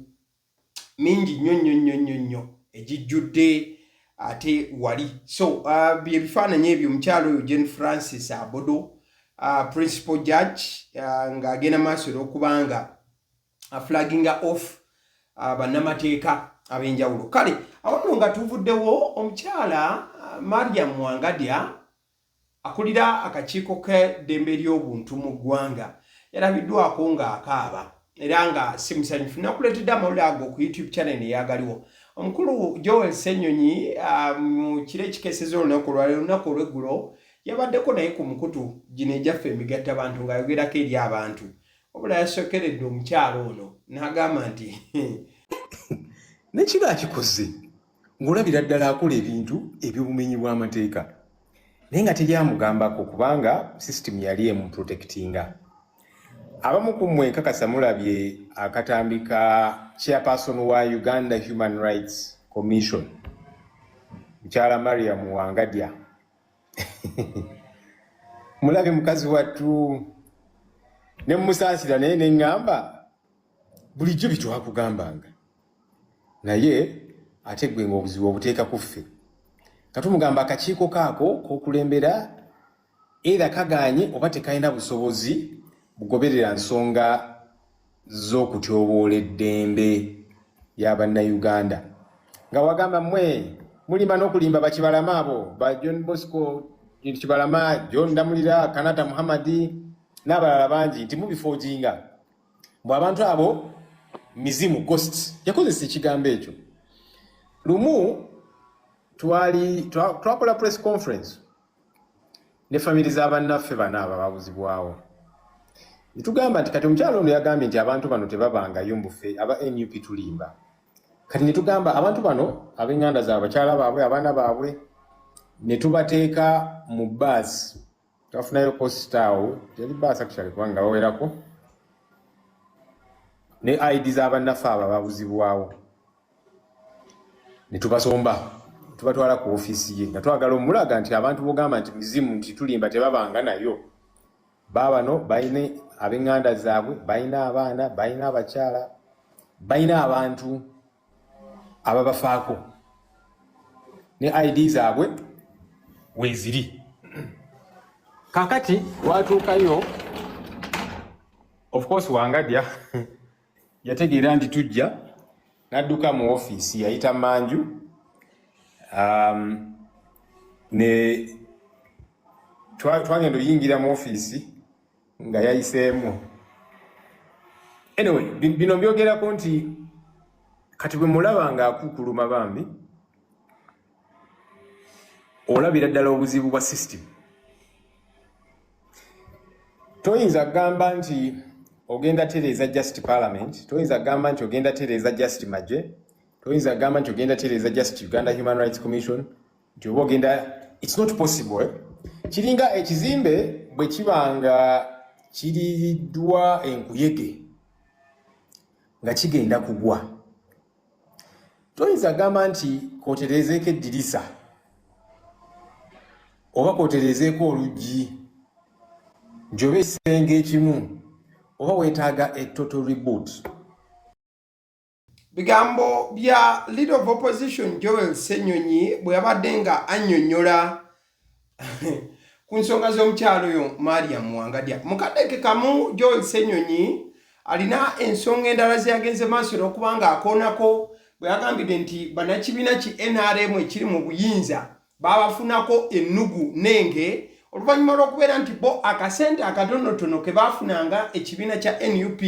mingi nnyo egijjudde ate wali. So bye bifaananyi ebyo omukyalo oyo Jane Francis Abodo principal judge ng'agenda maaso olw'okubanga flaginga off bannamateeka ab'enjawulo. Kale awo nga tuvuddewo omukyala Mariam Wangadya akulira akakiiko k'eddembe ly'obuntu mu ggwanga yalabiddwako ng'akaaba era nga si musanyufu. Nakuleetedde amawulire ago ku YouTube channel eyagaliwo. Omukulu Joel Ssenyonyi mu kiro ekikeeseza olunaku olw'eggulo yabaddeko naye ku mukutu gino egyaffe emigatta abantu ng'ayogerako eri abantu wabula yasokeredde omukyalo ono n'agamba nti nekiba akikoze ng'olabira ddala akola ebintu eby'obumenyi bw'amateeka naye nga teryamugambako kubanga system yali emuprotectinga. Abamu ku mmwe nkakasa mulabye akatambi ka chairperson wa Uganda Human Rights Commission mukyala Mariam Wangadya mulabye mukazi wattu ne mmusaasira naye ne ŋŋamba bulijjo bitwakugambanga naye ate gwe ng'obuzibu obuteeka ku ffe. Katumugamba akakiiko kaako k'okulembera era kagaanye oba tekalina busobozi bugoberera nsonga z'okutyoboola eddembe y'Abannayuganda. Nga wagamba mmwe mulimba n'okulimba bakibalama abo ba John Bosco Kibalama, John Ndamulira, Kanata Muhammadi n'abalala bangi nti mubifoojinga. Mbwe abantu abo mizimu ghosts yakozesa ekigambo ekyo. Lumu twakola press conference ne family z'abannaffe bana abo babuzibwawo. Nitugamba nti kati omukyalo ono yagambye nti abantu bano tebabangayo mbufe aba NUP tulimba. Kati nitugamba abantu bano ab'enganda zaabwe bakyala baabwe abaana baabwe ne tubateeka mu bus. Twafunayo positawo teri bus actually kubanga bawerako ne ID z'abannaffe abo babuzibwawo. Ne tubasomba tubatwala ku ofiisi ye nga twagala omulaga nti abantu bogamba nti mizimu nti tulimba tebabanga nayo. Baabano bayina ab'enganda zaabwe, bayina abaana, bayina abakyala, bayina abantu ababafaako ne ID zaabwe weeziri. Kakati watuukayo of course Wangadya yategeera nti tujja n'adduka mu ofiisi yayita Manju ne twagenda oyingira mu ofiisi nga yayiseemu. Anyway, bino mbyogerako nti kati bwe mulaba ng'akukuluma bambi olabira ddala obuzibu bwa system. Toyinza kugamba nti ogenda tereeza just parliament, toyinza kugamba nti ogenda tereeza just maje, toyinza kugamba nti ogenda tereeza just Uganda Human Rights Commission, nti oba ogenda, it's not possible. Kiringa ekizimbe bwe kibanga kiriddwa enkuyege nga kigenda kugwa. Toyinza kugamba nti kootereezeeko eddirisa oba kootereezeeko oluggi nti oba ekisenge ekimu oba weetaaga a total reboot. Bigambo bya Leader of Opposition Joel Ssenyonyi bwe yabadde nga annyonnyola ku nsonga z'omukyalo oyo Mariam Wangadya. Mukaddeke kamu Joel Ssenyonyi alina ensonga endala ze yagenze maaso n'okuba ng'akoonako bwe yagambidde nti bannakibiina ki NRM ekiri mu buyinza baabafunako ennugu nenge oluvannyuma lw'okubeera nti bo akasente akatonotono ke baafunanga ekibiina kya NUP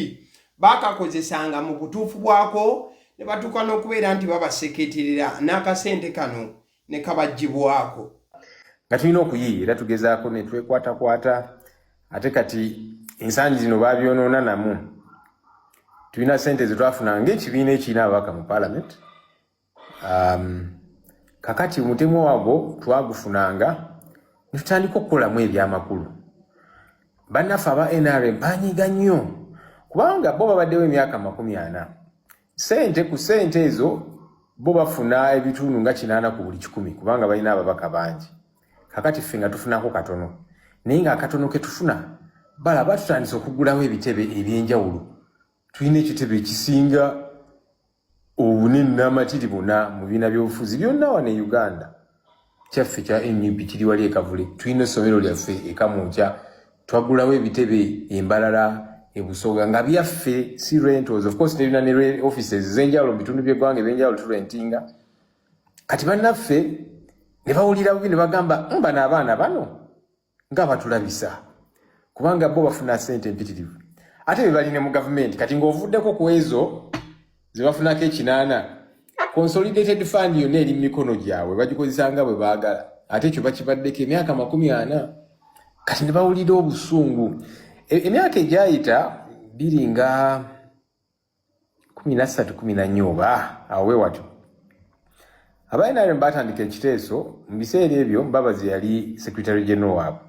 baakakozesanga mu butuufu bwako ne batuuka n'okubeera nti babasekeeterera n'akasente kano ne kabaggyibwako. Nga tulina okuyiiya era tugezaako ne twekwatakwata ate kati ensangi zino baabyonoona namu. Tulina sente ze twafunanga ng'ekibiina ekirina ababaka mu parliament. Kakati omutemu waago twagufunanga ne tutandika okukolamu ebyamakulu. Bannaffe aba NRM banyiga nnyo kubanga bo babaddewo emyaka 40. Sente ku sente ezo bo bafuna ebitundu nga 80 ku buli 100 kubanga balina ababaka bangi. Kakati ffe nga tufunako katono. Naye nga akatono ke tufuna balaba tutandise okugulawo ebitebe ebyenjawulo. Tulina ekitebe ekisinga obunene n'amatiri bonna mu bibiina by'obufuzi byonna wano e Uganda. Kyaffe kya NUP kiri wali e Kavule. Tulina essomero lyaffe e Kamunkya. Twagulawo ebitebe embalala ebusoga nga byaffe si rentals. Of course tulina ne offices z'enjawulo mu bitundu by'eggwanga ebyenjawulo turentinga. Kati bannaffe ne bawulira bubi ne bagamba bano abaana bano nga batulabisa kubanga bo bafuna ssente empitirivu. Ate bebalina mu gavumenti kati ng'ovuddeko ku ezo ze bafunako 8 consolidated fund yonna eri mu mikono gyabwe bagikozesa nga bwe baagala. Ate ekyo bakibaddeko emyaka 40 kati ne bawulira obusungu. Emyaka egyayita biri nga 13-14 oba awo we watyo aba NRM batandika ekiteeso mu biseera ebyo Mbabazi yali secretary general waabwe.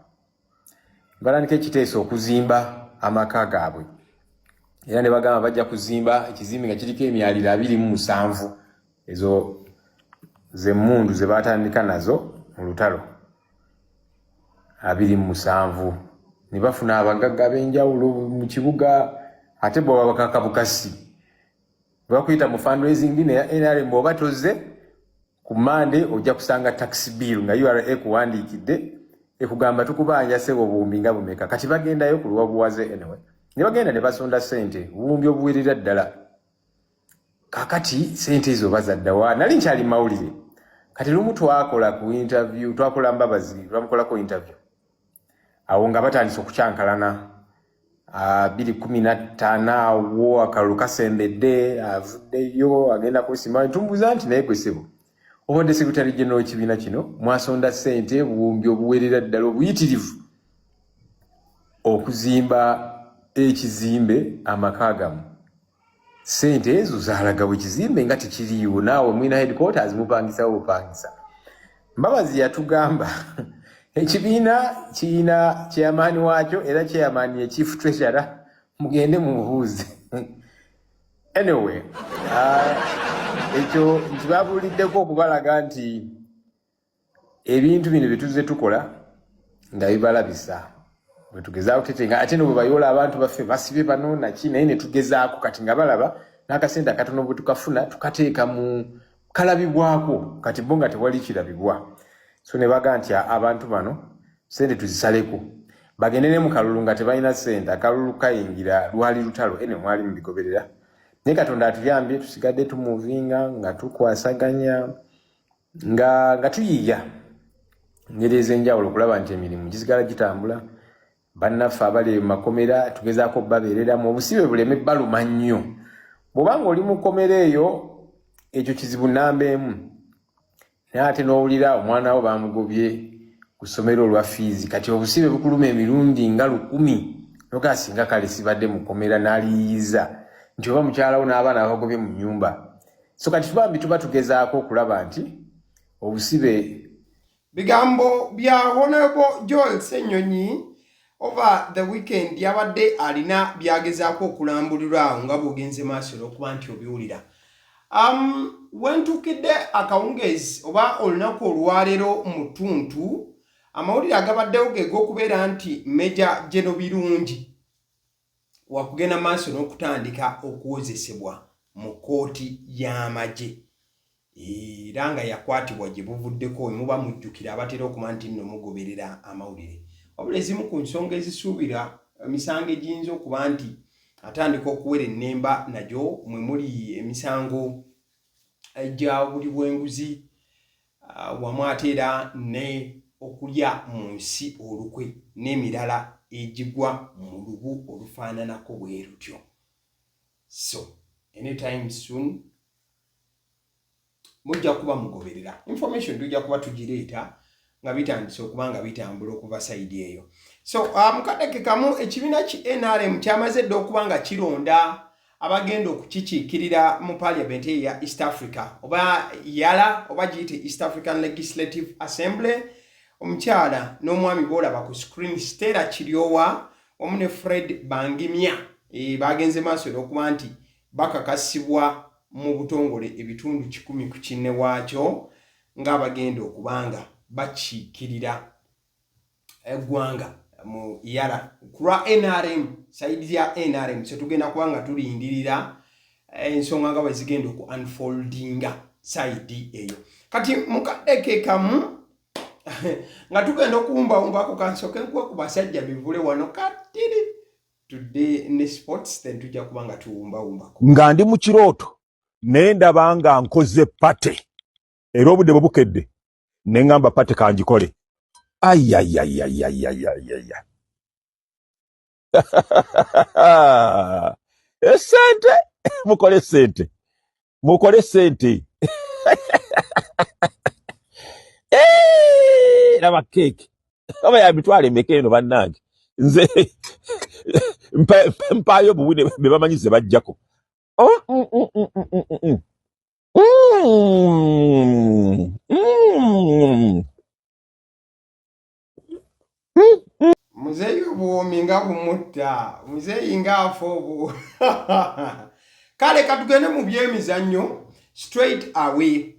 Batandika ekiteeso okuzimba amaka gaabwe era ne bagamba bajja kuzimba ekizimbe nga kiriko emyaliro 27 ezo z'emmundu ze batandika nazo mu lutalo 27 ne bafuna abagagga b'enjawulo mu kibuga ate bo babakaka bukasi bakuyita mu fundraising ne ya NRM oba toze ku Monday ojja kusanga tax bill nga URA kuwandiikidde ekugamba tukubanja sebo buwumbi nga bumeka kati bagendayo ku lwabuwaze anyway ne bagenda ne basonda ssente buwumbi obuwerera ddala kakati ssente ezo bazaddawa nali nkyali mawulire kati lumu twakola ku interview twakola Mbabazi twamukolako interview awo nga batandise okukyankalana 2015 awo akalulu kasembedde avuddeyo agenda kusima tumbuza nti naye gwesebo obadde Secretary General w'ekibiina kino mwasonda ssente buwumbi obuwerera ddala obuyitirivu okuzimba ekizimbe amaka gamu ssente ezo zaalaga bwe kizimbe nga tekiriiwo naawe mwina headquarters mupangisa bupangisa Mbabazi yatugamba ekibiina kiyina chairman waakyo era chairman ye chief treasurer mugende mubuuze anyway ekyo ntibabuliddeko okubalaga nti ebintu bino bituze tukola nga bibalabisa bwe tugezaako tetenga ate no bwe bayoola abantu baffe basibe bano naki naye ne tugezaako kati nga balaba n'akasente akatono bwe tukafuna tukateeka mu kalabibwako kati bo nga tewali kirabibwa so ne baga nti abantu bano sente tuzisaleko bagende ne mu kalulu nga tebalina sente akalulu kayingira lwali lutalo ene mwali mubigoberera naye Katonda atuyambye tusigadde tumuvinga nga tukwasaganya nga tuyiya ngeri ez'enjawulo okulaba nti emirimu gisigala gitambula bannaffe abali mu makomera tugezaako babeereramu obusibe buleme baluma nnyo bw'obanga oli mu komera eyo ekyo kizibu nnamba emu naye ate n'owulira omwana wo bamugobye ku ssomero olwa fiizi kati obusibe bukuluma emirundi nga 10 nogasinga kale sibadde mu komera n'aliyiza nti oba mukyalawo n'abaana abagobye mu nnyumba so kati tubambi tuba tugezaako okulaba nti obusibe bigambo bya Honorable Joel Ssenyonyi over the weekend yabadde alina byagezaako okulambulirwa nga bw'ogenze maaso okuba nti obiwulira wentukidde akawungezi oba olunaku olwaleero mu ttuntu amawulire agabaddewo ge g'okubeera nti Major General Birungi wakugenda maaso n'okutandika okuwozesebwa mu kkooti y'amagye era nga yakwatibwa gye buvuddeko muba mujjukira abatera okuba nti nno mugoberera amawulire wabula ezimu ku nsonga ezisuubira emisango egiyinza okuba nti atandika okuwera ennemba nagyo mwe muli emisango gya buli bw'enguzi wamu ate era ne okulya mu nsi olukwe n'emirala egigwa mu lubu olufaananako bwe rutyo so anytime soon mujja kuba mugoberera information tujja kuba tugireeta nga bitandise okuba nga bitambula okuva sayidi eyo so mukadeke kamu ekibiina ki NRM kyamaze dde okuba nga kironda abagenda okukikiikirira mu parliament ya East Africa oba yala oba giyite East African Legislative Assembly omukyala n'omwami boolaba ku screen Stella Kiryowa wamu ne Fred Bangimya bagenze maaso okuba nti bakakasibwa mu butongole ebitundu 10 ku kinne waakyo ng'abagenda okubanga bakiikirira eggwanga mu yala kulwa NRM saidi ya NRM so tugenda kubanga tulindirira ensonga nga bazigenda ku unfoldinga saidi eyo kati mukadeke kamu nga tugenda okuwumba ku kansoke nkuwa ku basajja bivule wano katiri today ne sports then tujja kubanga tuwumba nga ndi mu kirooto naye ndaba nga nkoze pate era obudde bwe bukedde ne ngamba pate kanjikole ayayayayayayaya esente mukole sente laba keke oba ya mitwale mekeno bannange nze mpayo buwine be bamanyize bajjako muzeeyi obuwoomi nga bumutta muzeeyi ng'afa obu kale katugende mu byemizannyo straight away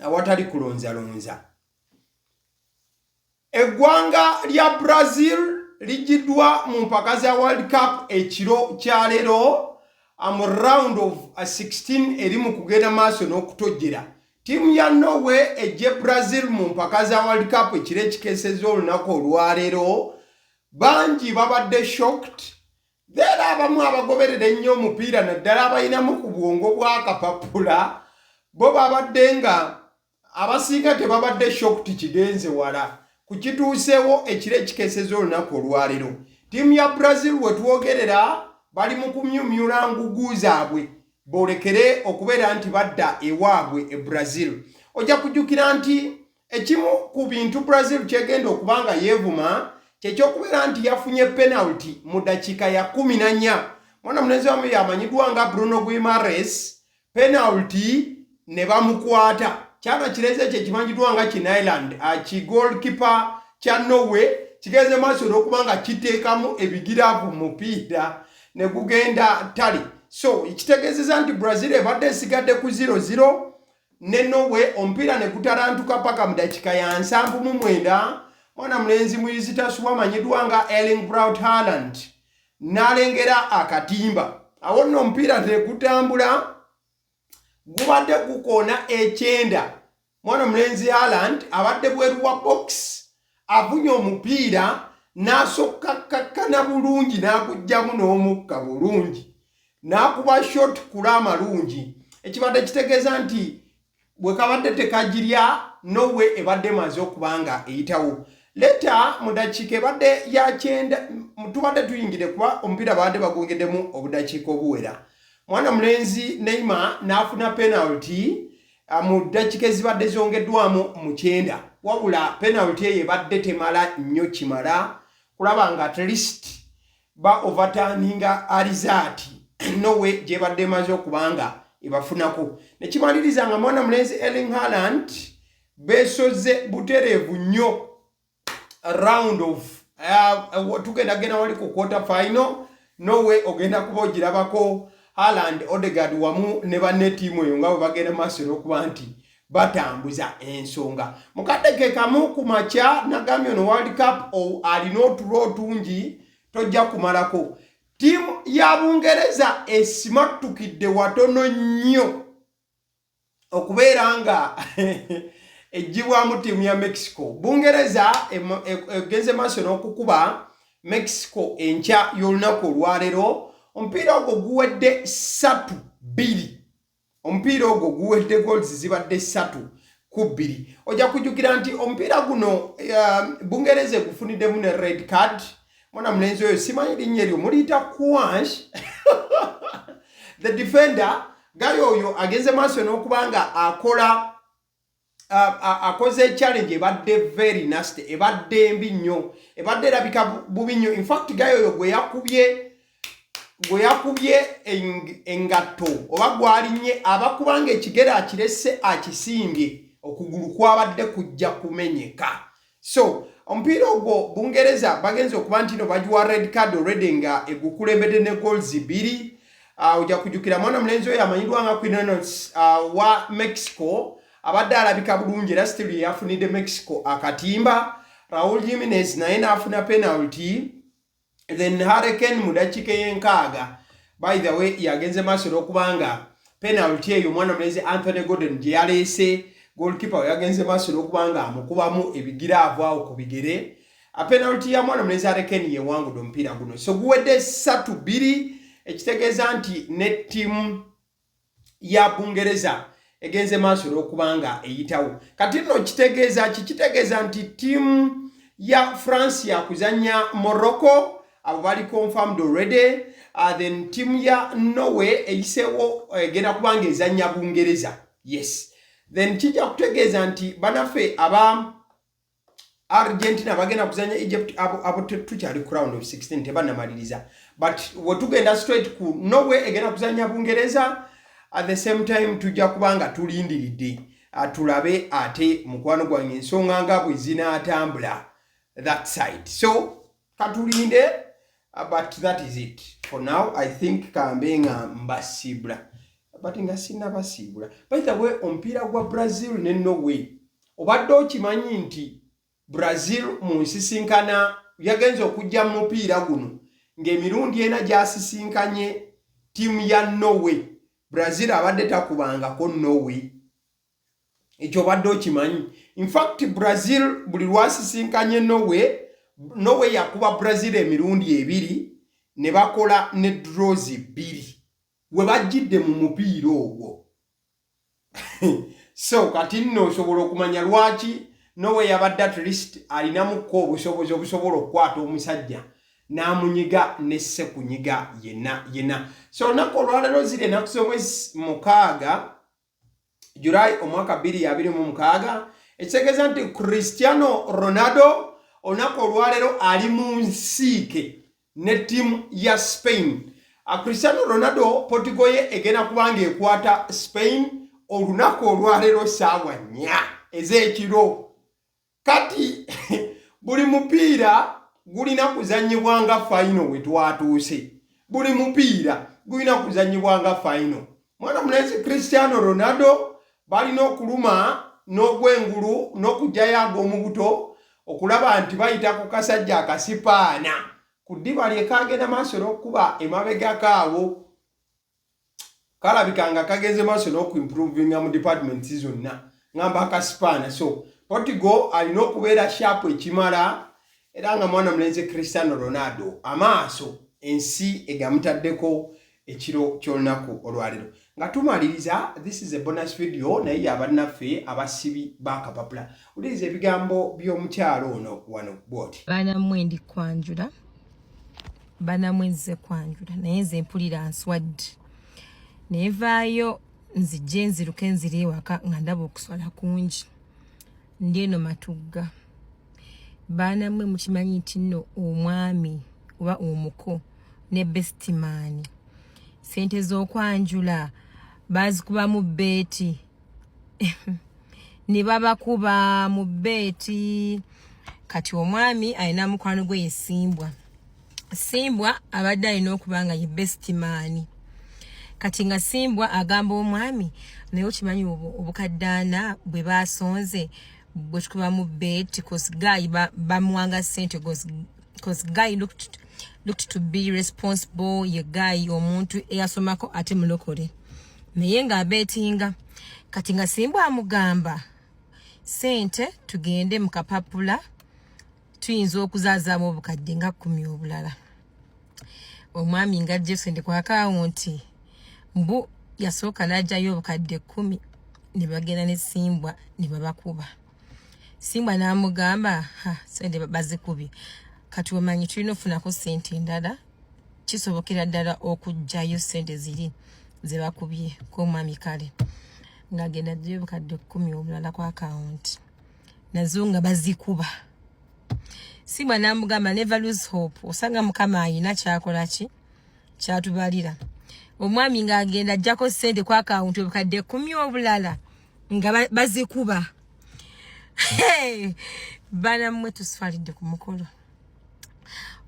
awatali kulonzalonza eggwanga lya Brazil ligiddwa mu mpaka za World Cup ekiro kya leero mu round of 16 eri mu kugenda maaso n'okutojjera. Tiimu ya Norway ejje Brazil mu mpaka za World Cup ekiro ekikeeseza olunaku olwaleero bangi babadde shocked. Era abamu abagoberera ennyo omupiira naddala abalinamu ku bwongo bw'akapapula bo babadde nga abasinga tebabadde shocked kigenze wala ku kituuseewo ekiro ekikeeseza olunaku olwaleero. Tiimu ya Brazil we twogerera bali mu kumyumyula ngugu zaabwe boolekere okubeera nti badda ewaabwe e Brazil. Ojja kujjukira nti ekimu ku bintu Brazil kyegenda okuba nga yeevuma kyekyokubeera nti yafunye penalty mu ddakiika ya 14. Mwana mulenzi wamu yamanyiddwa nga Bruno Guimaraes penalty ne bamukwata. Kyana kireze kye kimanyiddwa nga Kinailand goalkeeper kya Norway kigeze maaso n'okuba nga kiteekamu ebigiraavu mupiira ne gugenda tali. So ekitegeezeza nti Brazil ebadde esigadde ku 0-0 ne Norway omupiira ne gutalantuka paka mu ddakiika ya 79. Mwana mulenzi muyizi tasubwa amanyiddwa nga Erling Braut Haaland n'alengera akatimba. Awo nno omupiira ne gutambula gubadde gukoona 9. Mwana mulenzi Haaland abadde bweru wa box avunye omupiira n'asokka kakkana bulungi n'agugyamu n'omukka bulungi n'akuba shot kula amalungi. Ekibadde kitegeeza nti bwe kabadde tekagirya Norway ebadde maze okuba nga eyitawo. Leta mu ddakiika ebadde ya 9 tubadde tuyingire kuba omupiira badde bagongeddemu obuddakiika obuwera. Mwana mulenzi Neymar n'afuna penalty mu ddakiika ezibadde zongeddwamu mu 9. Wabula penalty eyo ebadde temala nnyo kimala kulaba nga at least ba overturninga result Norway gyebadde maze okuba nga ebafunako. Ne kimaliriza nga mwana mulenzi Erling Haaland beesoze butereevu nnyo round of tugenda genda wali ku quarter final. Norway ogenda kuba ogirabako Haaland, Odegaard wamu ne banne ttiimu eyo nga bwe bagenda maaso n'okuba nti batambuza ensonga. Mukaddeke kamu ku makya nagambye ono World Cup alina otulo tungi tojja kumalako. Ttiimu ya Bungereza esimattukidde watono nnyo okubeera nga ejjibwamu ttiimu ya Mexico. Bungereza egenze maaso n'okukuba Mexico enkya y'olunaku olwaleero. Omupiira ogwo guwedde 3-2. Omupiira ogwo guwedde goals zibadde 3-2. Ojja kujjukira nti omupiira guno Bungereza gufuniddemu ne red card. Mwana mulenzi oyo simanyi linnya eryo muliyita Kwansh. The defender gayo oyo agenze maaso n'okuba nga akoze challenge ebadde very nasty, ebadde mbi nnyo, ebadde erabika bubi nnyo. In fact gayo oyo gwe yakubye engatto oba gwalinnye abakubanga ekigere akirese akisimbye okugulu kwabadde kujja kumenyeka. So omupiira ogwo Bungereza bagenze okuba nti no bagiwa red card already nga egukulembedde ne goals 2. Ojja kujjukira mwana mulenzi oyo amanyiddwa nga Queen Reynolds wa Mexico abadde alabika bulungi era still yafunidde Mexico akatimba. Raul Jimenez naye n'afuna penalty. Then Hurricane mu ddakiika y'enkaaga by the way yagenze maaso n'okuba nga penalty eyo mwana mulenzi Anthony Gordon gye yaleese goalkeeper yagenze maaso n'okuba nga amukubamu ebigiraavu awo ku bigere. Penalty ya mwana mulenzi Hurricane yewangudde omupiira guno. So guwedde 3-2 ekitegeeza nti ne ttiimu ya Bungereza egenze maaso n'okuba nga eyitawo. Kati nno kitegeeza nti ttiimu ya France yakuzannya Morocco abo bali confirmed already. Then ttiimu ya Norway eyiseewo egenda kubanga ezannya Bungereza. Yes. Then kijja kutegeeza nti banaffe aba Argentina bagenda kuzannya Egypt abo tukyali ku round of 16 tebannamaliriza. But wetugenda straight ku Norway egenda kuzannya Bungereza. At the same time tujja kubanga tulindiridde tulabe ate mukwano gwange ensonga nga bwe zinaatambula that side. So katulinde, but that is it for now. I think kambe nga mbasibula but nga sinna basibula. By the way omupiira gwa Brazil ne Norway obadde okimanyi nti Brazil mu nsisinkana yagenze okujja mu mupiira guno ng'emirundi ena gyasisinkanye tiimu ya Norway Brazil abadde takubangako Norway ekyo badde okimanyi. In fact Brazil buli lwasisinkanye Norway yakuba Brazil emirundi ebiri ne bakola ne draws 2 we bajjidde mu mupiira ogwo. So kati nno osobola okumanya lwaki Norway yabadde at least alinamuko obusobozi obusobola okukwata omusajja n'amunyiga nesse kunyiga yenna. So olunaku olwaleero ziri ennaku z'omwezi 6 July omwaka 2026 ekitegeeza nti Cristiano Ronaldo olunaku olwaleero ali mu nsiike ne ttiimu ya Spain. Cristiano Ronaldo Portugal ye egenda kubanga ekwata Spain olunaku olwaleero ssaawa 4 ez'ekiro. Kati buli mupiira gulina kuzanyibwa nga final we twatuuse. Buli mupiira gulina kuzanyibwa nga final. Mwana mulenzi Cristiano Ronaldo balina okuluma n'ogwengulu n'okujjayo ag'omubuto okulaba nti bayita ku kasajja akasipaana ku ddiba lye kagenda maaso n'okuba emabega kaabo kalabika nga kagenze maaso n'okuimprovinga mu departments zonna ngamba akasipaana. So Portugal alina okubeera sharp ekimala era nga mwana mulenzi Cristiano Ronaldo amaaso ensi egamutaddeko ekiro ky'olunaku olwaleero. Nga tumaliriza, this is a bonus video naye abannaffe abasibi bakapapula. Uliza ebigambo by'omukyalo ono wano bwoti. Banamwe ndi kwanjula. Banamwe nze kwanjula naye nze mpulira nswadde. Nevaayo nzije nziruke nziri ewaka nga ndaba okuswala kungi. Ndi eno Matugga. Banamwe mukimanyi nti nno omwami oba omuko ne bestimaani sente z'okwanjula bazikuba mu beeti ne babakuba mu beeti. Kati omwami alina mukwano gwe Simbwa abadde alina okuba nga ye bestimaani. Kati nga Simbwa agamba omwami naye okimanyi obukaddaana bwe basonze bwe tukuba mu beeti cause guy bamuwanga sente cause guy looked to be responsible ye guy omuntu eyasomako ate mulokole naye nga abeetinga. Kati nga Simbwa amugamba sente tugende mu kapapula tuyinza okuzaazaamu obukadde nga 10 obulala. Omwami nga Jefferson kwa akawunti mbu yasooka n'ajjayo obukadde 10 ne bagenda ne Simbwa ne babakuba. Simbwa n'amugamba sente bazikubye. Kati omanyi tulina ofunako sente endala kisobokera ddala okujjayo sente ziri ze bakubye k'omwami kale ng'agenda ajjayo obukadde 10 obulala ku akawunti nazo nga bazikuba. Simbwa n'amugamba never lose hope, osanga Mukama ayina kyakola ki kyatubalira. Omwami ng'agenda ajjako sente ku akawunti obukadde 10 obulala nga bazikuba. Banamwe tusfalidde ku mukolo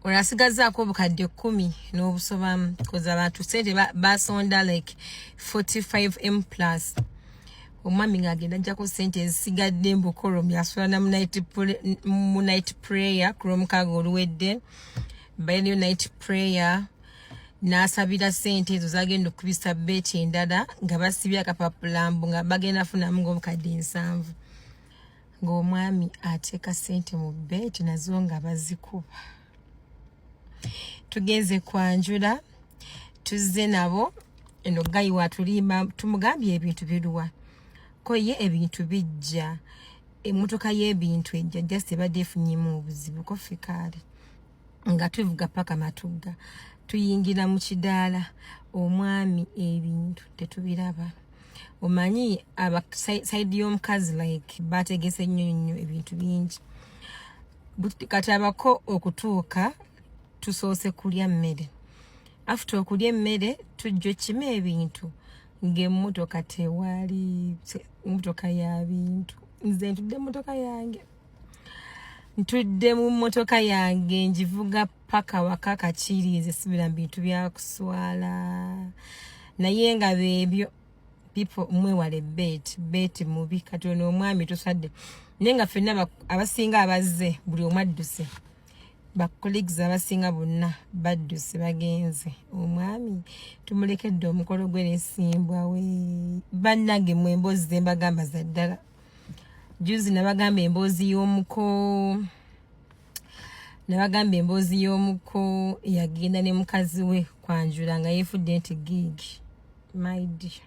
olasigazaako obukadde 10 n'obusobamu koza abantu sente basonda like 45M plus. Omwami ng'agenda ajjako sente ezisigadde mbukolo myasula mu night prayer ku lw'omukaaga oluwedde bayo night prayer n'asabira sente ezo zagenda okubisa beeti endala nga basibye akapapula mbu nga bagenda funamu ng'obukadde 7 ng'omwami ateeka sente mu beeti nazo nga bazikuba. Tugenze kwanjula tuzze nabo eno gayi watulimba tumugambye ebintu biruwa ko ye ebintu bijja emmotoka y'ebintu ejja just ebadde efunnyemu obuzibu ko fikaali nga tuvuga paka Matugga tuyingira mu kidaala omwami ebintu tetubiraba. Omanyi side y'omukazi like bategese nnyo ebintu bingi. Kati abako okutuuka tusoose kulya mmere. After okulya emmere tujja kime ebintu ng'emmotoka tewali mmotoka ya bintu. Nze ntudde mmotoka yange. Ntudde mu mmotoka yange njivuga paka waka Kakiriize sibira bintu bya kuswala. Naye nga beebyo people mwewale beeti mubi kati ono omwami tusadde. Naye nga ffenna abasinga abazze buli omwadduse colleagues abasinga bonna badduse bagenze omwami tumulekedde omukolo gwe n'esimbwa we bannange mu emboozi ze mbagamba za ddala juzi nabagamba emboozi y'omuko yagenda ne mukazi we kwanjula nga yeefudde nti gig my dear.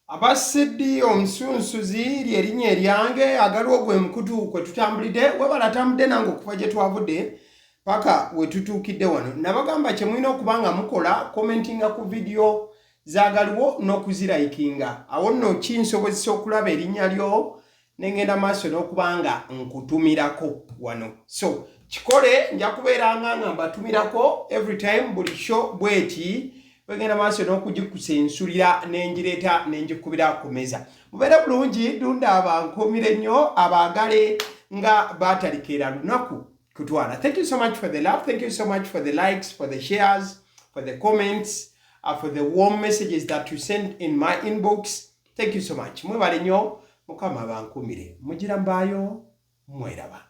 Abasidi omusunsuzi lyerinnya eryange agaliwo gwe mukutu kwe tutambulidde webala tambudde nange okuva gye twavudde paka we tutuukidde wano nabagamba kye mulina okubanga mukola commentinga ku video zaagaliwo n'okuzirayikinga awo nno kinsobozesa okulaba erinnya lyo nengenda maaso n'okubanga nkutumirako wano so kikole nja kubeeranga nga mbatumirako every time buli show bweti wegenda maaso n'okugikusensulira n'engireeta n'engikubira ku meza mubeere bulungi dunda abankuumire nnyo abaagale nga batalikeera lunaku kutwala. Thank you so much for the love, thank you so much for the likes, for the shares, for the comments, for the warm messages that you send in my inbox. Thank you so much. Mwebale nnyo mukama abankuumire mugira mbaayo mweraba.